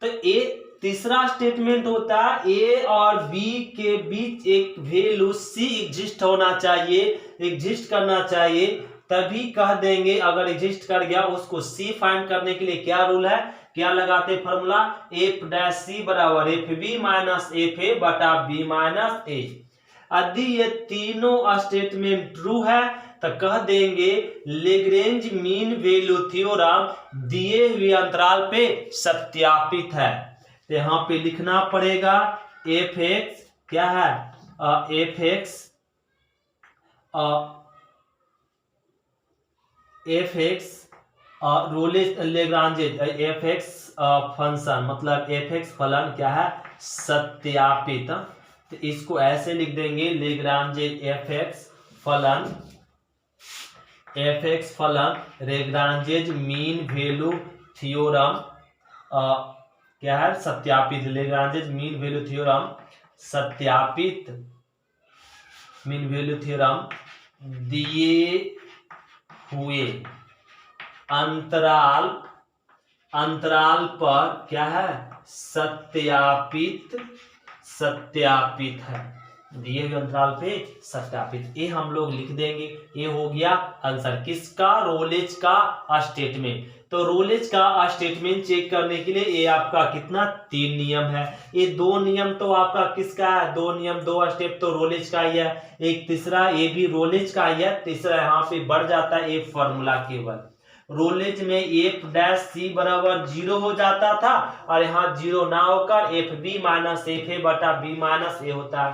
S1: तो ए तीसरा स्टेटमेंट होता है ए और बी के बीच एक वैल्यू सी एग्जिस्ट होना चाहिए, एग्जिस्ट करना चाहिए, तभी कह देंगे। अगर एग्जिस्ट कर गया उसको सी फाइंड करने के लिए क्या रूल है, क्या लगाते फॉर्मूला, एफ डैश सी बराबर f b minus f a बटा बी माइनस ए। यदि ये तीनों स्टेटमेंट ट्रू है तो कह देंगे लेग्रेंज मीन वैल्यू थ्योरम दिए हुए अंतराल पे सत्यापित है। तो यहाँ पे लिखना पड़ेगा fx क्या है, fx रोलेज लेग्रांजेज fx फंक्शन मतलब fx फलन क्या है, सत्यापित तो इसको ऐसे लिख देंगे लेग्रांजेज एफ एक्स फलन लेग्रांजेज मीन वैल्यू थ्योरम क्या है सत्यापित, लेग्रांजेज मीन वैल्यू थ्योरम सत्यापित, मीन वैल्यू थ्योरम दिए हुए अंतराल पर क्या है सत्यापित है, दिए हुए अंतराल पे सत्यापित। ये हम लोग लिख देंगे। ये हो गया आंसर किसका, रोलेज का स्टेटमेंट। तो रोलेज का स्टेटमेंट चेक करने के लिए ये आपका कितना 3 नियम है। ये 2 नियम तो आपका किसका है, 2 नियम 2 स्टेप तो रोलेज का ही है। एक तीसरा ये भी रोलेज का ही है। तीसरा यहाँ पे बढ़ जाता है ये फॉर्मूला केवल। रोलेज में एफ डैश सी बराबर 0 हो जाता था और यहाँ 0 ना होकर f b minus f a बटा बी माइनस ए होता है।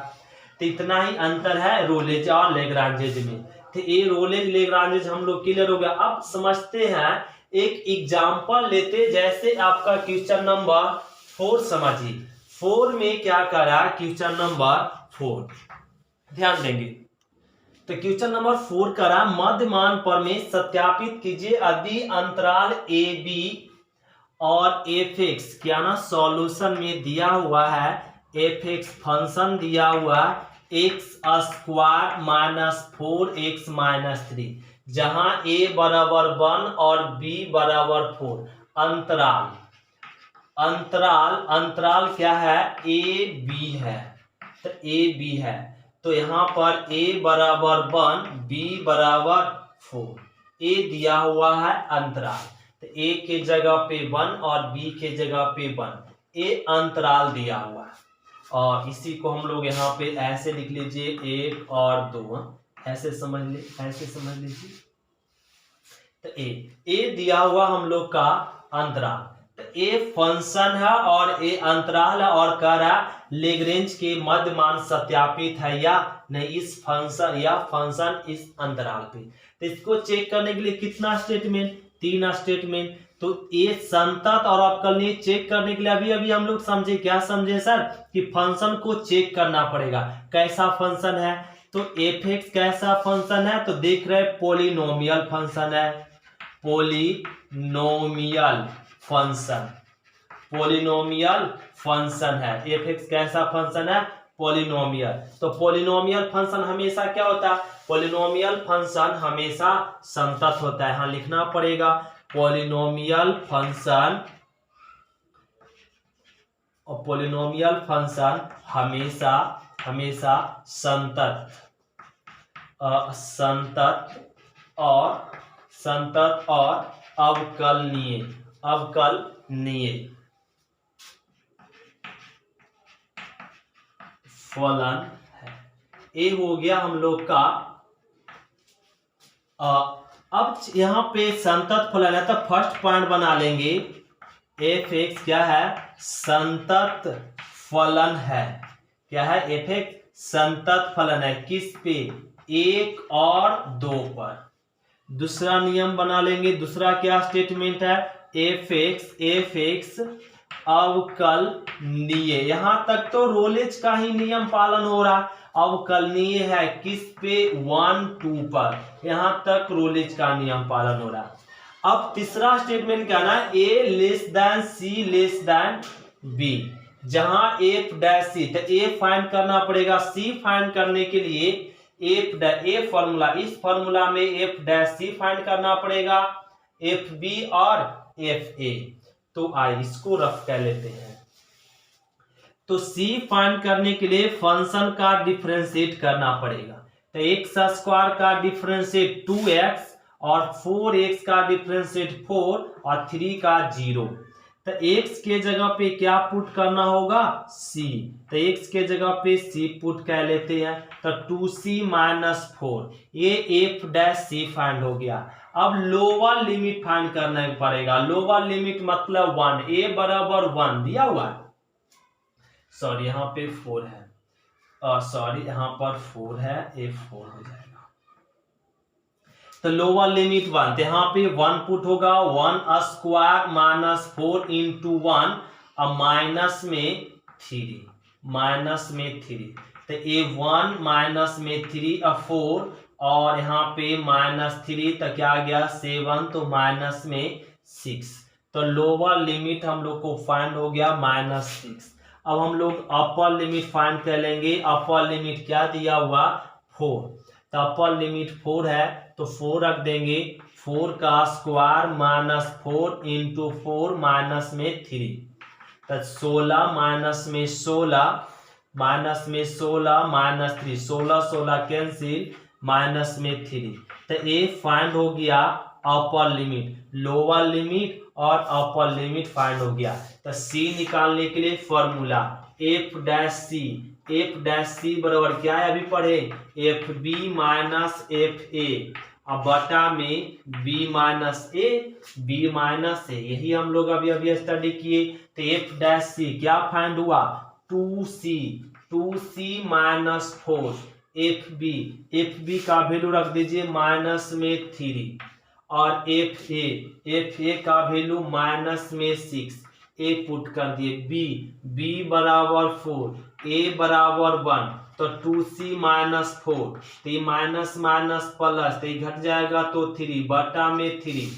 S1: तो इतना ही अंतर है रोलेज और लेग्रांजेज में। तो ये रोलेज लेग्रांजेज हम लोग क्लियर हो गया। अब समझते हैं एक एग्जांपल लेते, जैसे आपका क्वेश्चन नंबर 4 समझिए। 4 में क्या करा, क्वेश्चन नंबर 4 ध्यान देंगे। तो क्वेश्चन नंबर 4 करा मध्यमान प्रमेय सत्यापित कीजिए यदि अंतराल ए बी और एफ एक्स क्या ना सॉल्यूशन में दिया हुआ है, एफ एक्स फंक्शन दिया हुआ x square minus 4x minus 3, जहां a बराबर 1 और b बराबर 4। अंतराल क्या है, a b है। तो a b है तो यहाँ पर a बराबर 1 b बराबर 4, a दिया हुआ है अंतराल। तो a के जगह पे 1 और b के जगह पे 1, a अंतराल दिया हुआ है। और इसी को हम लोग यहाँ पे ऐसे लिख लीजिए 1 और 2, ऐसे समझ लीजिए। तो a दिया हुआ हम लोग का अंतराल। तो a फंक्शन है और a अंतराल है और कह रहा है लेग्रेंज के मध्यमान सत्यापित है या नहीं इस फंक्शन या फंक्शन इस अंतराल पे। तो इसको चेक करने के लिए कितना स्टेटमेंट, 3 स्टेटमेंट। तो ये संतत और अवकलनीय चेक करने के लिए अभी हम लोग समझे, क्या समझे सर, कि फंक्शन को चेक करना पड़ेगा कैसा फंक्शन है। तो एफ एक्स कैसा फंक्शन है, तो देख रहे पोलिनोमियल फंक्शन है, पोलिनोमियल फंक्शन है। एफ एक्स कैसा फंक्शन है, पोलिनोमियल। तो पोलिनोमियल फंक्शन हमेशा क्या होता है, पोलिनोमियल फंक्शन हमेशा संतत होता है। यहाँ लिखना पड़ेगा पोलिनोमियल फंक्शन, और पोलिनोमियल फंक्शन हमेशा संतत और अवकलनीय फलन है। ये हो गया हम लोग का। अब यहाँ पे संतत फलन है तो फर्स्ट पॉइंट बना लेंगे, एफ एक्स क्या है, संतत फलन है। क्या है, एफ एक्स संतत फलन है किस पे, 1 और 2 पर। दूसरा नियम बना लेंगे, दूसरा क्या स्टेटमेंट है, एफ एक्स अवकलनीय। यहां तक तो रोलेज का ही नियम पालन हो रहा, अवकलनीय है किस पे, 1 2 पर। यहां तक रोलेज का नियम पालन हो रहा। अब तीसरा स्टेटमेंट क्या ना, ए less than c less than b, जहां एफ डैश सी, तो ए फाइंड करना पड़ेगा। सी फाइंड करने के लिए ए फॉर्मूला, इस फॉर्मूला में एफ डैश सी फाइंड करना पड़ेगा, एफ बी और एफ ए। तो आइए इसको रफ कर लेते हैं। तो सी फाइंड करने के लिए फंक्शन का डिफरेंशिएट करना पड़ेगा। तो एक्स स्क्वायर का डिफरेंशिएट 2x और 4x का डिफरेंशिएट 4 और 3 का 0। तो x के जगह पे क्या पुट करना होगा, c। तो x के जगह पे c पुट कर लेते हैं। तो 2c माइनस 4, ये एफ डैश सी फाइंड हो गया। अब लोअर लिमिट फाइंड करना पड़ेगा। लोअर लिमिट मतलब 1, a बराबर 1 दिया हुआ है, सॉरी यहाँ पे 4 है, सॉरी यहाँ पर 4 है, a 4 हो जाएगा। तो लोअर लिमिट 1, तो यहाँ पे 1 पुट होगा, 1 स्क्वायर माइनस 4 इंटू 1 और माइनस में 3, माइनस में 3, तो ये 1 माइनस में 3 4 और यहाँ पे -3, तो क्या आ गया 7, तो माइनस में 6, तो लोअर लिमिट हम लोग को फाइंड हो गया -6। अब हम लोग अपर लिमिट फाइंड कर लेंगे। अपर लिमिट क्या दिया हुआ 4, तो अपर लिमिट 4 है तो 4 रख देंगे। 4 का स्क्वायर -4 इंटू 4 माइनस में 3, तो 16 माइनस में 16 माइनस 3, 16 कैंसिल माइनस में 3, तो ये फाइंड हो गया अपर लिमिट। लोअर लिमिट और अपर लिमिट फाइंड हो गया। तो सी निकालने के लिए फॉर्मूला एफ डैश सी बराबर क्या है, अभी पढ़े, f b minus f a, अब बटा में बी माइनस ए, यही हम लोग अभी स्टडी किए। तो एफ डैश सी क्या फाइंड हुआ 2c माइनस 4, एफ बी का वैल्यू रख दीजिए माइनस में 3 और एफ ए का वैल्यू माइनस में 6, ए पुट कर दिए, बी बराबर 4, ए बराबर 1, तो 2c माइनस 4, तो ये माइनस प्लस, तो ये घट जाएगा तो 3 बटा में 3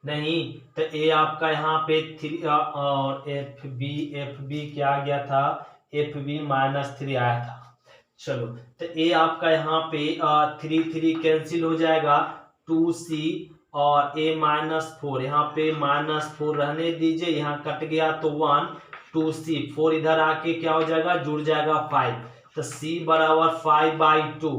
S1: नहीं, तो ए आपका यहाँ पे 3 और एफ बी क्या आ गया था, एफ बी -3 आया था। चलो, तो ए आपका यहाँ पे 3 कैंसिल हो जाएगा, 2c और a -4, यहाँ पे -4 रहने दीजिए, यहाँ कट गया तो 1, 2c, 4 इधर आके क्या हो जाएगा, जुड़ जाएगा 5, तो c बराबर 5/2,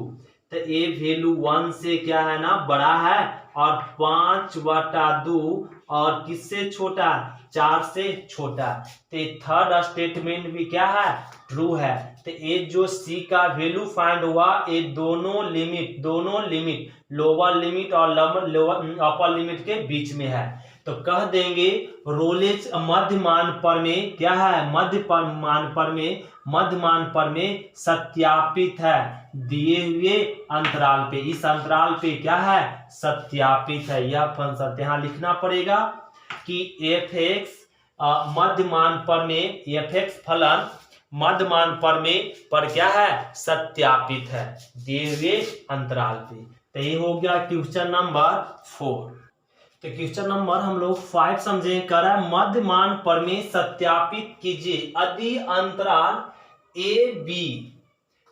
S1: तो a वैल्यू 1 से क्या है ना बड़ा है और 5/2 और किससे छोटा, 4 से छोटा, तो थर्ड स्टेटमेंट भी क्या है, ट्रू है। तो ये जो c का वैल्यू फाइंड हुआ, ये दोनों लिमिट लोअर लिमिट और अपर लिमिट के बीच में है। तो कह देंगे रोलेज मध्यमान प्रमेय क्या है, मध्यमान प्रमेय सत्यापित है दिए हुए अंतराल पे, इस अंतराल पे क्या है, सत्यापित है। यह फंक्शन यहाँ लिखना पड़ेगा कि एफ एक्स मध्यमान प्रमेय, एफ एक्स फलन मध्यमान प्रमेय पर क्या है, सत्यापित है दिए हुए अंतराल पे। तो ये हो गया क्वेश्चन नंबर 4। तो क्वेश्चन नंबर हम लोग 5 समझे, कर रहा है मध्यमान प्रमेय सत्यापित कीजिए यदि अंतराल ए बी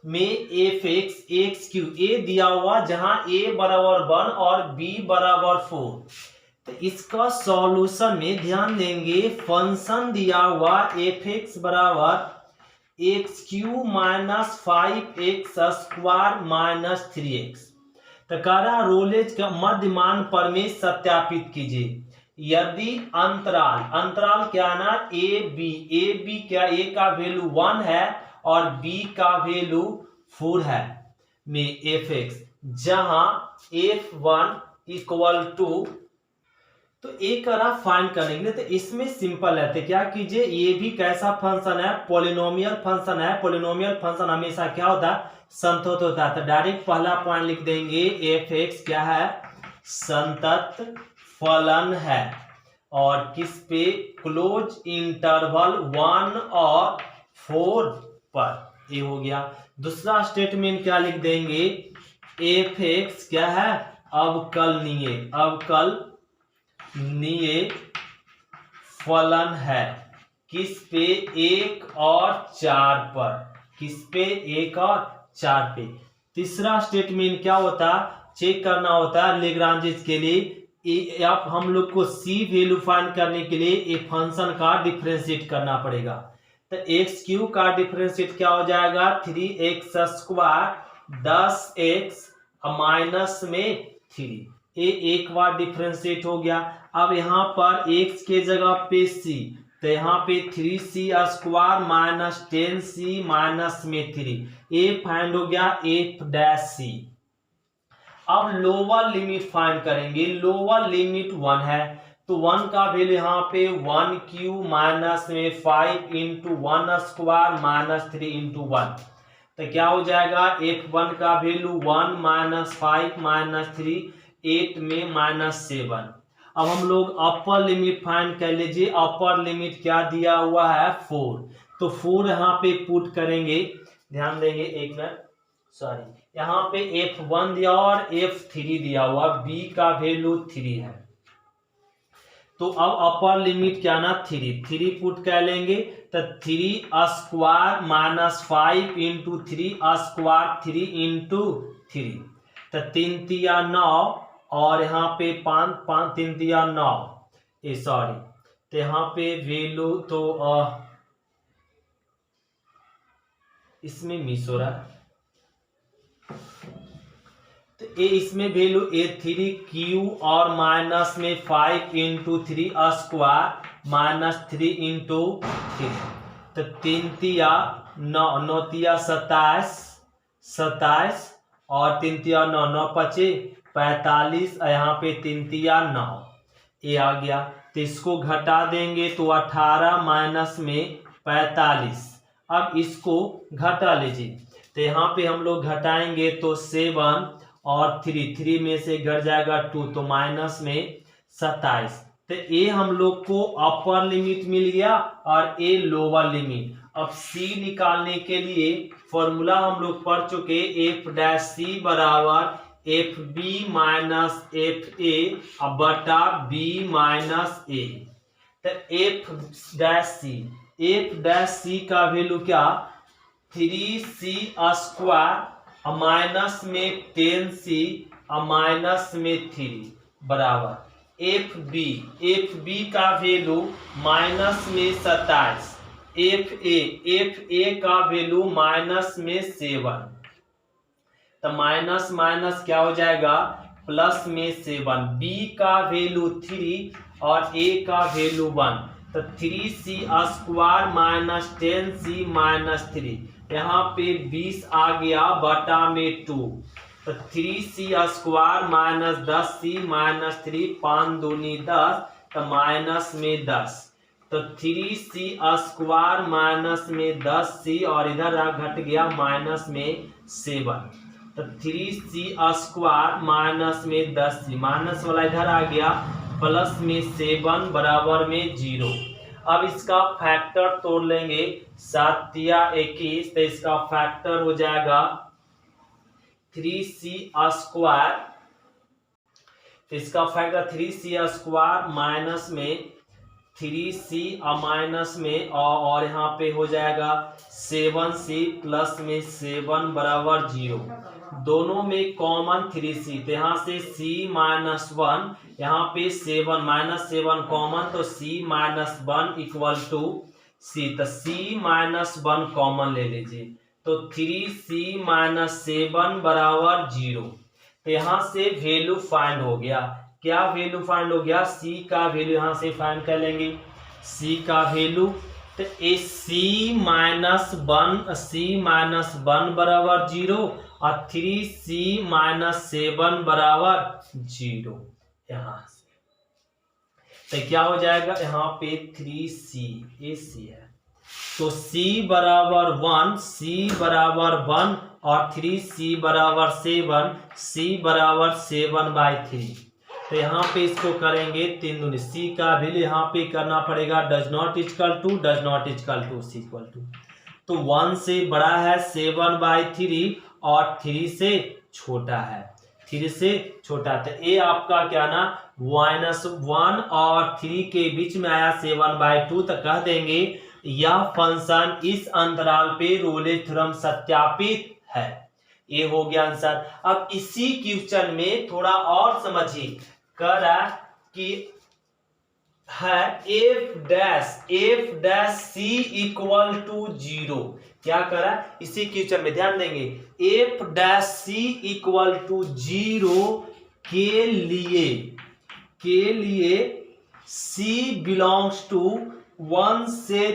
S1: में एफ एक्स क्यू, ए दिया हुआ जहां ए बराबर 1 और बी बराबर 4। तो इसका सॉल्यूशन में ध्यान देंगे, फंक्शन दिया हुआ एफ एक्स बराबर x Q minus 5x square minus 3x। तो कह रहा रोलेज का मध्यमान प्रमेय सत्यापित कीजिए यदि अंतराल क्या ना ए बी क्या, ए का वैल्यू 1 है और बी का वैल्यू 4 है में एफ एक्स, जहां f1 इक्वल टू, तो ए करा फाइंड करने के लिए, तो इसमें सिंपल है। तो क्या कीजिए, ये भी कैसा फंक्शन है, पॉलिनोमियल फंक्शन है। पॉलिनोमियल फंक्शन हमेशा क्या होता है, संतत होता है। तो डायरेक्ट पहला पॉइंट लिख देंगे, एफ एक्स क्या है, संतत फलन है और किस पे, क्लोज इंटरवल 1 और 4 पर। ये हो गया। दूसरा स्टेटमेंट क्या लिख देंगे, एफ एक्स क्या है, अवकलनीय फलन है किस पे, 1 और 4 पर, किस पे, 1 और 4 पे। तीसरा स्टेटमेंट क्या होता, चेक करना होता है लेग्रांजेस के लिए, आप हम लोग को सी वैल्यू फाइंड करने के लिए एक फंक्शन का डिफरेंशिएट करना पड़ेगा। तो एक्स क्यू का डिफरेंशिएट क्या हो जाएगा, 3x स्क्वायर 10x माइनस में 3, ये एक बार डिफरेंशिएट हो गया। अब यहाँ पर x के जगह पे c, तो यहाँ पे 3c square minus 10c minus में 3, ये फाइंड हो गया एफ डैश सी। अब लोअर लिमिट फाइंड करेंगे, लोअर लिमिट 1 है, तो 1 का वैल्यू यहाँ पे 1 क्यू माइनस में 5 इंटू 1 स्क्वायर माइनस 3 इंटू 1, तो क्या हो जाएगा, f1 का वैल्यू 1 माइनस 5 माइनस 3, 8 में -7। अब हम लोग अपर लिमिट फाइंड कर लीजिए, अपर लिमिट क्या दिया हुआ है 4, तो 4 यहाँ पे पुट करेंगे, ध्यान देंगे, एक मिनट, सॉरी, यहाँ पे F1 दिया और F3 दिया हुआ, B का वैल्यू 3 है। तो अब अपर लिमिट क्या ना 3 पुट कर लेंगे, तो 3 square minus 5 into 3 square 3 into 3, तो 3 तिया 9 और यहाँ पे 5 3 तिया 9, ये सॉरी, तो यहाँ पे वैल्यू तो इसमें मिस हो रहा है, तो ए इसमें वैल्यू A3 क्यू और माइनस में 5 इंटू 3 स्क्वायर माइनस 3 इंटू 3, तो 3 तिया 9 9 तिया 27 और 3 तिया 9 9 पचे 45, यहाँ पे 3 तिया 9, ये आ गया। तो इसको घटा देंगे तो 18 माइनस में 45, अब इसको घटा लीजिए, तो यहाँ पे हम लोग घटाएंगे तो 7 और 3 में से घट जाएगा 2, तो माइनस में 27, तो ये हम लोग को अपर लिमिट मिल गया और ए लोअर लिमिट। अब सी निकालने के लिए फॉर्मूला हम लोग पढ़ चुके, एफ डैश सी बराबर f b minus f a बटा बी माइनस ए। तो एफ डैश सी का वैल्यू क्या, 3c स्क्वायर माइनस में 10c माइनस में 3 बराबर एफ बी का वैल्यू माइनस में 27, एफ ए का वैल्यू माइनस में 7, तो माइनस माइनस क्या हो जाएगा प्लस में 7, बी का वैल्यू 3 और ए का वैल्यू 1, तो 3c square minus 10c minus 3, यहाँ पे 20 आ गया बटा में 2, तो 3c square minus 10c minus 3, 5 दूनी 10, तो माइनस में 10, तो 3c स्क्वायर माइनस में 10c और इधर घट गया माइनस में 7, तो 3c स्क्वायर माइनस में 10c, माइनस वाला इधर आ गया प्लस में 7 बराबर में 0। अब इसका फैक्टर तोड़ लेंगे, 7 या 21, तो इसका फैक्टर हो जाएगा 3c स्क्वायर, तो इसका फैक्टर 3c स्क्वायर माइनस में 3c माइनस में और यहाँ पे हो जाएगा 7c प्लस में 7 बराबर 0, दोनों में कॉमन 3c, तो यहाँ से c माइनस 1, यहाँ पे 7 माइनस 7 कॉमन, तो c minus 1 equal to c, तो c माइनस 1 कॉमन ले लीजिए, तो 3c माइनस 7 बराबर 0, तो यहाँ से वैल्यू फाइंड हो गया। क्या वैल्यू फाइंड हो गया, c का वैल्यू यहाँ से फाइंड कर लेंगे, c का वैल्यू, तो ए c माइनस 1 बराबर 0 और 3c माइनस 7 बराबर 0, यहाँ से तो क्या हो जाएगा, यहाँ पे 3c ए सी है, तो c बराबर 1 और 3c बराबर 7, c बराबर 7/3, तो यहाँ पे इसको करेंगे 3 दूनी, c का वैल्यू यहाँ पे करना पड़ेगा does not equal to c equal to, तो 1 से बड़ा है 7/3 और 3 से छोटा है, 3 से छोटा, तो ये आपका क्या ना -1 और 3 के बीच में आया 7/2, तो कह देंगे यह फंक्शन इस अंतराल पे रोलेज थ्योरम सत्यापित है। ये हो गया आंसर। अब इसी क्वेश्चन में थोड़ा और समझिए, कह रहा कि है f dash c equal to 0, क्या करा इसी क्वेश्चन में, ध्यान देंगे, f dash c equal to 0 के लिए सी बिलोंग्स टू 1 से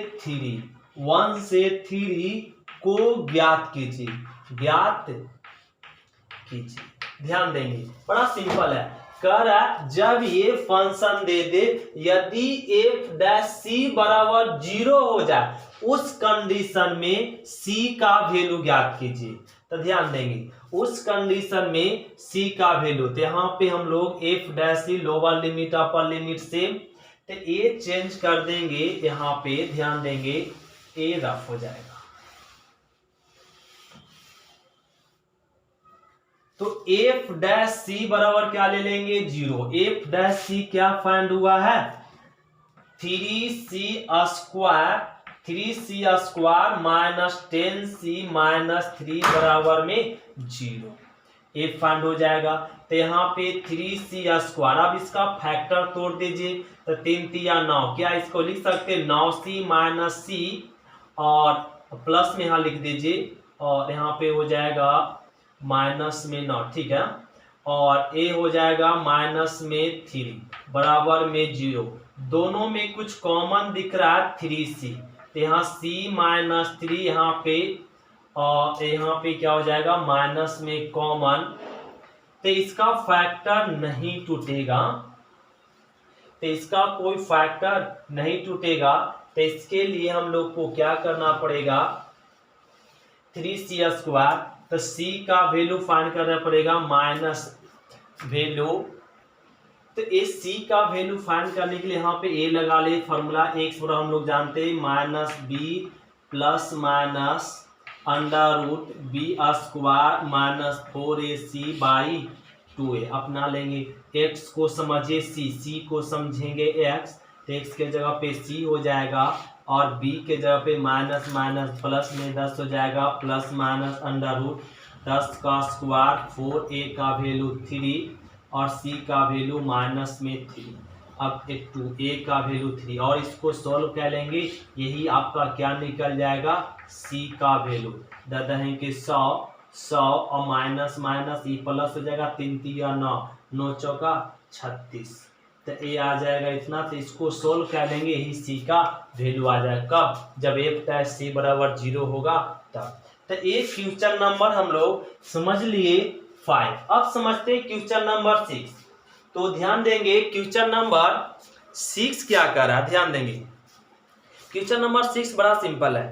S1: 3 को ज्ञात कीजिए। ध्यान देंगे, बड़ा सिंपल है, कह रहा जब ये फंक्शन दे दे, यदि एफ डैश सी बराबर 0 हो जाए, उस कंडीशन में सी का वैल्यू ज्ञात कीजिए। तो ध्यान देंगे, उस कंडीशन में सी का वैल्यू, तो यहाँ पे हम लोग एफ डैश सी लोअर लिमिट अपर लिमिट से, तो ये चेंज कर देंगे, यहाँ पे ध्यान देंगे ए रफ हो जाएगा। तो एफ डैश सी बराबर क्या ले लेंगे 0। एफ डैश सी क्या फाइंड हुआ है 3c square, 3c square minus 10c minus 3 बराबर में 0। एफ फाइंड हो जाएगा। तो यहाँ पे 3c स्क्वायर, अब इसका फैक्टर तोड़ दीजिए तो 3 3 9, क्या इसको लिख सकते 9c माइनस सी और प्लस में यहाँ लिख दीजिए और यहाँ पे हो जाएगा माइनस में 9, ठीक है। और ए हो जाएगा माइनस में 3 बराबर में 0। दोनों में कुछ कॉमन दिख रहा है 3c, तो यहाँ c माइनस 3 यहाँ पे और यहाँ पे क्या हो जाएगा माइनस में कॉमन, तो इसका फैक्टर नहीं टूटेगा, तो इसका कोई फैक्टर नहीं टूटेगा। तो इसके लिए हम लोग को क्या करना पड़ेगा 3c स्क्वायर, तो c का वैल्यू फाइंड करना पड़ेगा माइनस वैल्यू। तो इस c का वैल्यू फाइंड करने के लिए यहाँ पे a लगा ले, फॉर्मूला x बराबर हम लोग जानते हैं minus b plus minus under root b square minus 4ac by 2a अपना लेंगे। x को समझिए c को समझेंगे x, तो x के जगह पे c हो जाएगा और b के जगह पे माइनस माइनस प्लस में 10 हो जाएगा प्लस माइनस अंडर रूट 10 का स्क्वायर 4a का वैल्यू 3 और c का वैल्यू माइनस में 3, अब एक 2a का वैल्यू 3 और इसको सॉल्व कर लेंगे, यही आपका क्या निकल जाएगा c का वैल्यू दादा है कि 100 और माइनस माइनस ई प्लस हो जाएगा 3 3 9 9 चौका 36, तो ए आ जाएगा इतना। तो इसको सोल्व कर लेंगे, यही सी का वैल्यू आ जाएगा कब जब एफ डैश सी बराबर 0 होगा तब। तो ये क्वेश्चन नंबर हम लोग समझ लिए 5। अब समझते हैं क्वेश्चन नंबर 6। तो ध्यान देंगे क्वेश्चन नंबर 6 क्या कर रहा है, ध्यान देंगे। क्वेश्चन नंबर 6 बड़ा सिंपल है।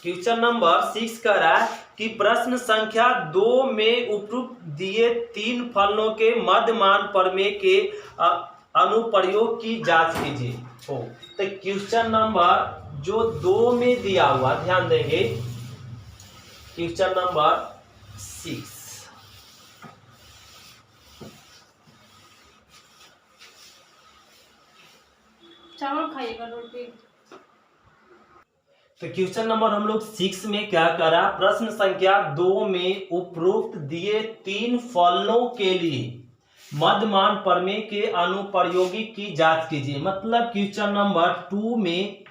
S1: क्वेश्चन नंबर 6 कह रहा है कि प्रश्न संख्या 2 में उपरोक्त दिए 3 फलनों के मध्यमान प्रमेय के अनुप्रयोग की जांच कीजिए। तो क्वेश्चन नंबर जो 2 में दिया हुआ, ध्यान देंगे क्वेश्चन नंबर 6।
S2: चावल खाइएगा रोटी।
S1: तो क्वेश्चन नंबर हम लोग 6 में क्या करा, प्रश्न संख्या 2 में उपरोक्त दिए 3 फलनों के लिए मध्यमान प्रमेय के अनुप्रयोगी की जांच कीजिए। मतलब क्वेश्चन नंबर 2 में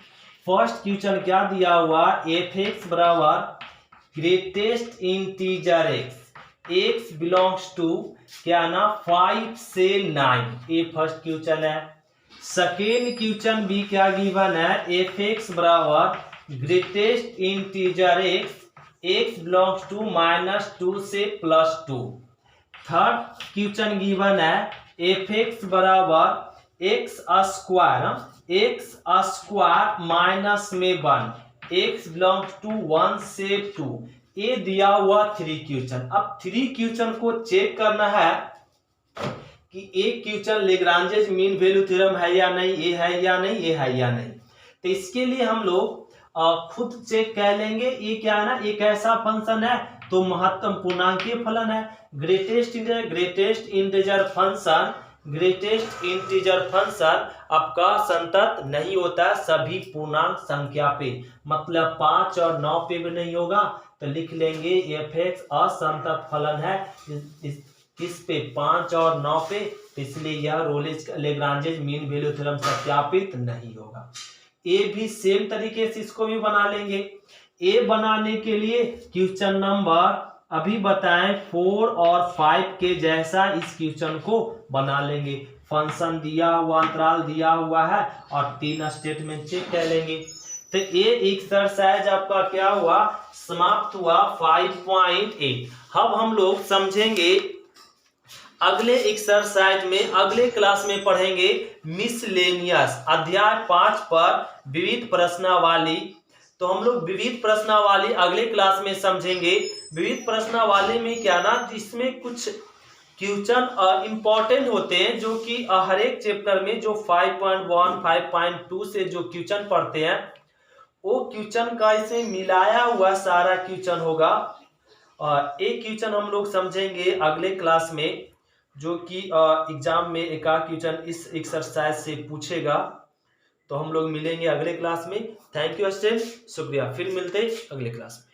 S1: फर्स्ट क्वेश्चन क्या दिया हुआ, एफ एक्स बराबर greatest integer x belongs to क्या ना 5 से 9, ये फर्स्ट क्वेश्चन है। सेकेंड क्वेश्चन भी क्या गिवन है, एफ एक्स बराबर greatest integer x belongs to -2 से +2। थर्ड क्वेश्चन गिवन है एफ एक्स बराबर एक्स स्क्वायर माइनस में 1 एक्स बिलोंग्स टू 1 से 2, ये दिया हुआ 3 क्वेश्चन। अब 3 क्वेश्चन को चेक करना है कि एक question Lagrange's mean value theorem है या नहीं, ये है या नहीं, ये है या नहीं। तो इसके लिए हम लोग खुद चेक कर लेंगे। ये क्या है ना, एक ऐसा फंक्शन है तो महत्तम पूर्णांकीय फलन है। ग्रेटेस्ट इंटीजर फंक्शन आपका संतत नहीं होता सभी पूर्णांक संख्या पे, मतलब 5 और 9 पे भी नहीं होगा। तो लिख लेंगे एफ एक्स असंतत फलन है किस पे, 5 और 9 पे, इसलिए यह Rolle's Lagrange's mean value theorem सत्यापित नहीं होगा। ए भी सेम तरीके से इसको भी बना लेंगे। ए बनाने के लिए क्वेश्चन नंबर अभी बताएं 4 और 5 के जैसा इस क्वेश्चन को बना लेंगे। फंक्शन दिया हुआ, अंतराल दिया हुआ है और 3 स्टेटमेंट चेक कर लेंगे। तो ये एक्सरसाइज आपका क्या हुआ, समाप्त हुआ 5.8। अब हम लोग समझेंगे अगले एक्सरसाइज में, अगले क्लास में पढ़ेंगे मिसलेनियस अध्याय 5 पर विविध प्रश्नावली। तो हम लोग विविध प्रश्नावली अगले क्लास में समझेंगे। विविध प्रश्नावली में क्या ना, इसमें कुछ क्वेश्चन इंपॉर्टेंट होते हैं जो कि हर एक चैप्टर में जो 5.1 5.2 से जो क्वेश्चन पढ़ते हैं वो क्वेश्चन का इसमें मिलाया हुआ सारा क्वेश्चन होगा। और एक क्वेश्चन हम लोग समझेंगे अगले क्लास में, जो कि एग्जाम में एक क्वेश्चन इस एक्सरसाइज से पूछेगा। तो हम लोग मिलेंगे अगले क्लास में। थैंक यू स्टूडेंट, शुक्रिया। फिर मिलते अगले क्लास में।